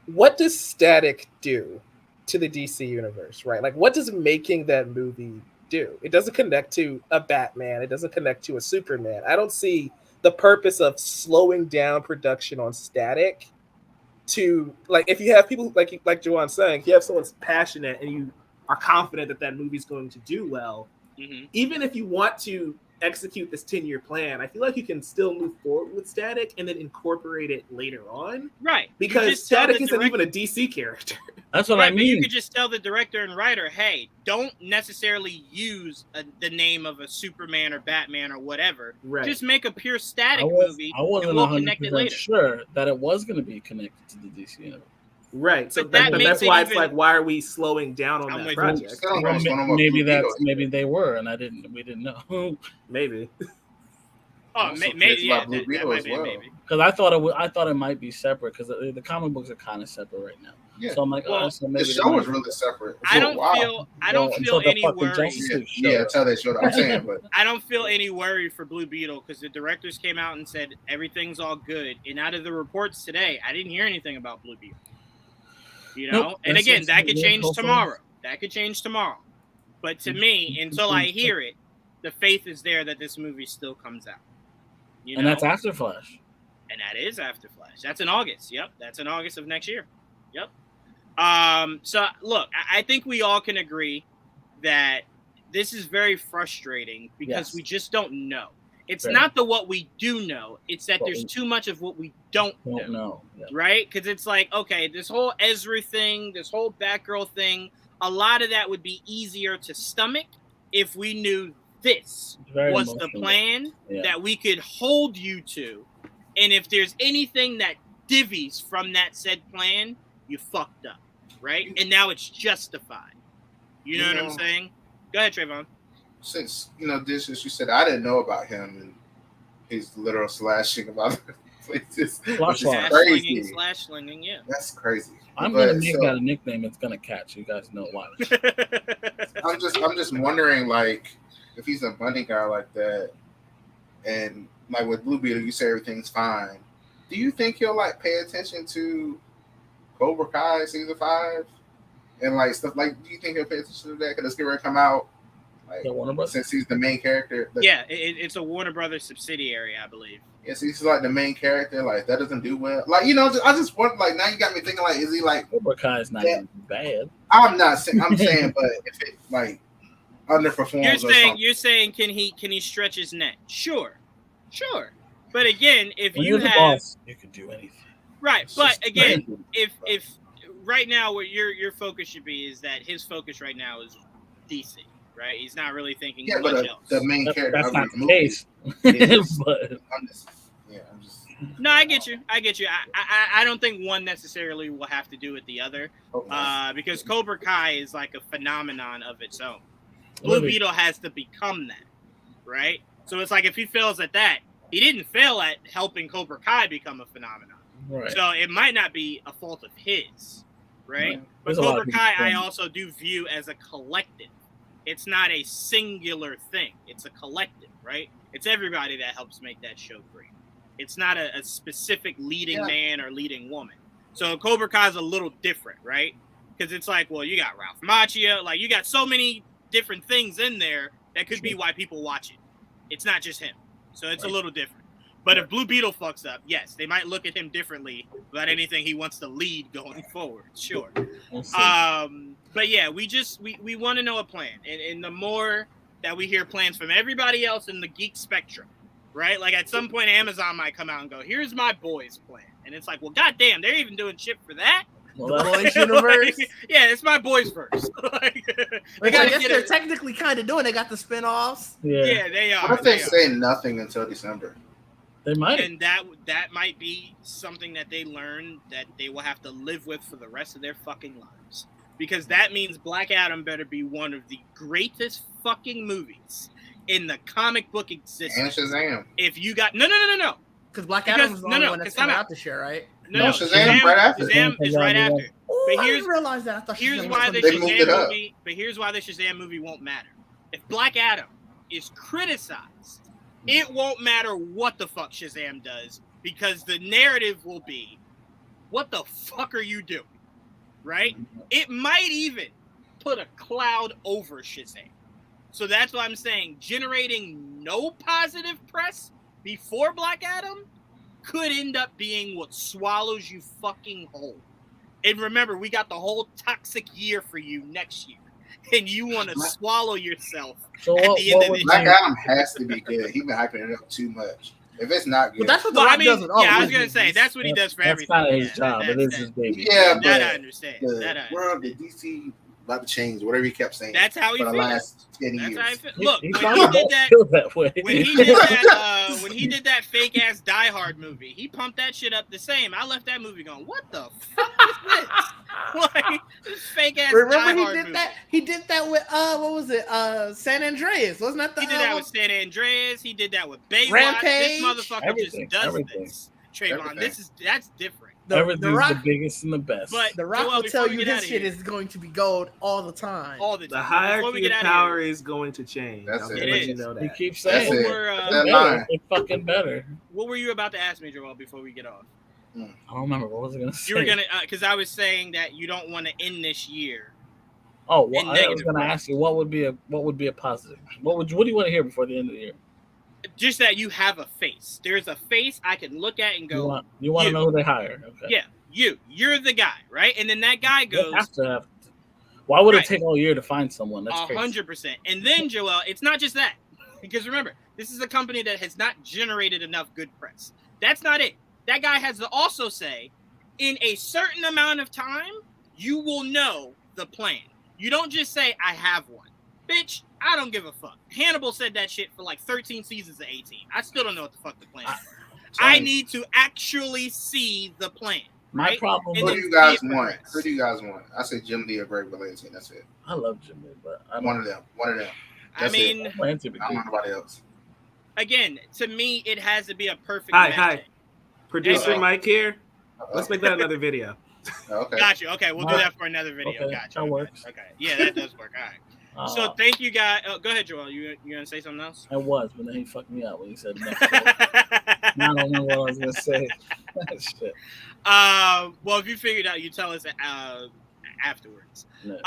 what does Static do to the DC universe, right? Like, what does making that movie do? It doesn't connect to a Batman. It doesn't connect to a Superman. I don't see the purpose of slowing down production on Static to, like, if you have people like Juwan's saying, if you have someone's passionate and you are confident that that movie's going to do well, even if you want to execute this 10-year plan, I feel like you can still move forward with Static and then incorporate it later on. Right. Because Static isn't even a DC character. That's what I mean. You could just tell the director and writer, hey, don't necessarily use the name of a Superman or Batman or whatever. Right. Just make a pure Static movie. I wasn't and we'll connect it later. sure that it was going to be connected to the DC universe. Right. So that's why it's like, why are we slowing down on that project? Maybe they were, and we didn't know. Maybe. Oh, maybe. Yeah, that might be maybe. Because I thought it might be separate because the comic books are kind of separate right now. Yeah. So I'm like, so maybe the show was really separate. I don't feel any worry. Yeah, until they showed up. I'm saying, but I don't feel any worry for Blue Beetle because the directors came out and said everything's all good. And out of the reports today, I didn't hear anything about Blue Beetle. You know, and again, that could change tomorrow. That could change tomorrow. But to me, until I hear it, the faith is there that this movie still comes out. You know? And that's after Flash. And that is after Flash. That's in August. Yep. That's in August of next year. Yep. So look, I think we all can agree that this is very frustrating because we just don't know. It's not what we do know. It's that there's too much of what we don't know. Yeah. Right? Because it's like, okay, this whole Ezra thing, this whole Batgirl thing, a lot of that would be easier to stomach if we knew this was the plan that we could hold you to. And if there's anything that divvies from that said plan, you fucked up. Right? And now it's justified. You know what I'm saying? Go ahead, Trayvon. Since this, as you said, I didn't know about him and his literal slashing about places. Crazy. Slash slinging, yeah. That's crazy. I'm gonna make that a nickname. It's gonna catch. You guys know why. I'm just wondering, like, if he's a money guy like that, and like with Blue Beetle, you say everything's fine. Do you think he'll like pay attention to Cobra Kai season 5 and like stuff? Like, do you think he'll pay attention to that? Because it's gonna come out. Like, since he's the main character. It's a Warner Brothers subsidiary, I believe. Yes, he's like the main character. Like, that doesn't do well. Like, I just want, like, now you got me thinking, like, is he like Cobra Kai is not even bad. I'm saying, but if it like underperforms, you're saying can he stretch his net? Sure. But again, if when you have boss, you can do anything. Right, but again, if right now what your focus should be is that his focus right now is DC. Right, he's not really thinking much else. The main character. That's not the case. But no, I get you. I don't think one necessarily will have to do with the other, because Cobra Kai is like a phenomenon of its own. Blue Beetle has to become that, right? So it's like if he fails at that, he didn't fail at helping Cobra Kai become a phenomenon. Right. So it might not be a fault of his, right? But Cobra Kai, I also do view as a collective. It's not a singular thing. It's a collective, right? It's everybody that helps make that show great. It's not a specific leading man or leading woman. So Cobra Kai is a little different, right? Because it's like, well, you got Ralph Macchio, like you got so many different things in there that could be why people watch it. It's not just him, so it's a little different. But if Blue Beetle fucks up, yes, they might look at him differently about anything he wants to lead going forward. Sure. But yeah, we want to know a plan, and the more that we hear plans from everybody else in the geek spectrum, right? Like at some point, Amazon might come out and go, "Here's my boys' plan," and it's like, well, goddamn, they're even doing shit for that. The boys universe. Yeah, it's my boys first. Which I guess they're technically kind of doing. They got the spinoffs. Yeah, they are. What if they say nothing until December? They might. And that might be something that they learn that they will have to live with for the rest of their fucking lives. Because that means Black Adam better be one of the greatest fucking movies in the comic book existence. And Shazam. If you got no. Because Black Adam is the only one that's coming out this year, right? No, Shazam right after. Shazam is right after. Oh, But I didn't realize that. I thought here's Shazam why the was Shazam movie. But here's why the Shazam movie won't matter. If Black Adam is criticized, it won't matter what the fuck Shazam does, because the narrative will be, what the fuck are you doing? Right? It might even put a cloud over Shazam. So that's why I'm saying generating no positive press before Black Adam could end up being what swallows you fucking whole. And remember, we got the whole toxic year for you next year. And you want to swallow yourself at the end of the year. Black Adam has to be good. He's been hyping it up too much. If it's not good, but that's what the Rock does. I was gonna say that's what he does for everything. That's kind of his job. It is his baby. Yeah, that I understand. The world, the DC about to change. Whatever he kept saying. That's how he for the feels. last 10 years. Look, he when he did that way. when he did that fake ass Die Hard movie, he pumped that shit up the same. I left that movie going, what the fuck is this? Like this fake ass Die Hard movie. He did that with what was it? San Andreas, wasn't that the? He did that with San Andreas. He did that with Baywatch. Rampage. This motherfucker just does this. Trayvon, that's different. Everything's the biggest and the best. But The Rock will tell you his shit is going to be gold all the time. All the time. The hierarchy of power is going to change. That's it. You know that. He keeps saying it's fucking better. What were you about to ask me, Joel, before we get off? I don't remember. What was I going to say? You were going to, because I was saying that you don't want to end this year. Oh, well, I was going to ask you, what would be a positive? What do you want to hear before the end of the year? Just that you have a face. There's a face I can look at and go, you want to know who they hire. Okay. Yeah, you're the guy, right? And then that guy goes, why would it take all year to find someone? That's 100%. And then, Joel, it's not just that. Because remember, this is a company that has not generated enough good press. That's not it. That guy has to also say, in a certain amount of time, you will know the plan. You don't just say, I have one. Bitch, I don't give a fuck. Hannibal said that shit for like 13 seasons of 18. I still don't know what the fuck the plan is. I need to actually see the plan. My right? problem. Who do you guys want? Who do you guys want? I say Jim Lee or Greg Berlanti. That's it. I love Jim Lee, but one of them. That's I don't want nobody else. Again, to me, it has to be a perfect match. Hi. Producer Mike here. Let's make that another video. Okay. Got you. Okay, we'll do that for another video. Okay, Gotcha. that works. Okay. Yeah, that does work. All right. So thank you, guys. Go ahead, Joel. You gonna say something else? I was, but then he fucked me out when he said next. I don't know what I was gonna say. Shit. Well, if you figured out, you tell us afterwards. No.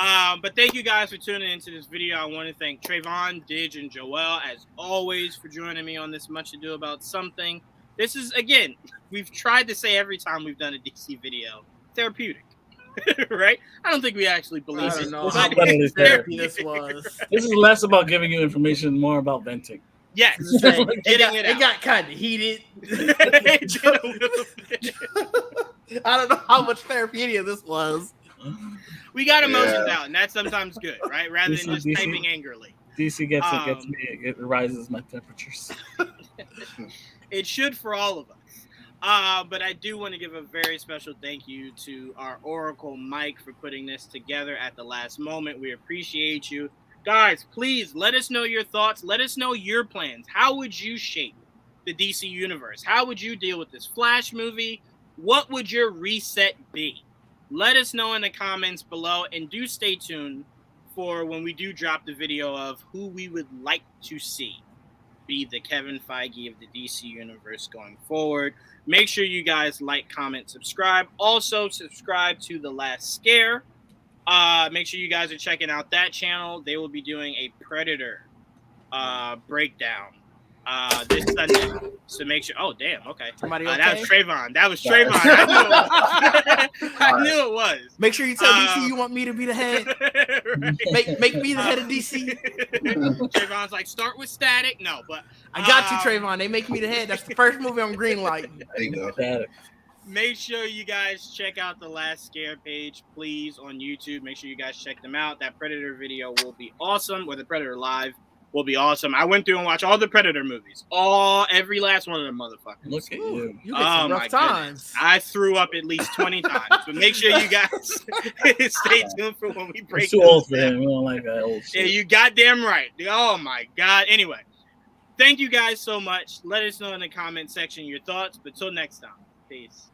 But thank you guys for tuning into this video. I want to thank Trayvon, Didge, and Joel, as always, for joining me on this Much Ado About Something. This is, again, we've tried to say every time we've done a DC video, therapeutic. Right? I don't think we actually believe it. This was. This is less about giving you information, more about venting. Yes, it got kind of heated. I don't know how much therapeutic this was. We got emotions out, and that's sometimes good, right? Rather than just typing angrily. DC gets me. It rises my temperatures. It should for all of us. But I do want to give a very special thank you to our Oracle Mike for putting this together at the last moment. We appreciate you. Guys, please let us know your thoughts. Let us know your plans. How would you shape the DC universe? How would you deal with this Flash movie? What would your reset be? Let us know in the comments below, and do stay tuned for when we do drop the video of who we would like to see be the Kevin Feige of the DC universe going forward. Make sure you guys like, comment, subscribe. Also, subscribe to The Last Scare. Make sure you guys are checking out that channel. They will be doing a Predator breakdown this Sunday. So make sure. Oh, damn. Okay. Somebody okay? That was Trayvon. I knew it was. Make sure you tell DC you want me to be the head. Right. Make me the head of DC. Trayvon's like, start with Static. No, but I got you, Trayvon. They make me the head. That's the first movie I'm greenlighting. There you go. Make sure you guys check out The Last Scare page, please, on YouTube. Make sure you guys check them out. That Predator video will be awesome, or the Predator Live will be awesome. I went through and watched all the Predator movies, every last one of them motherfuckers. Look at you. You get some rough times. I threw up at least 20 times, but make sure you guys stay tuned for when we break. It's too old for him. We don't like that old shit. Yeah, you goddamn right. Oh my god. Anyway, thank you guys so much. Let us know in the comment section your thoughts. But till next time, peace.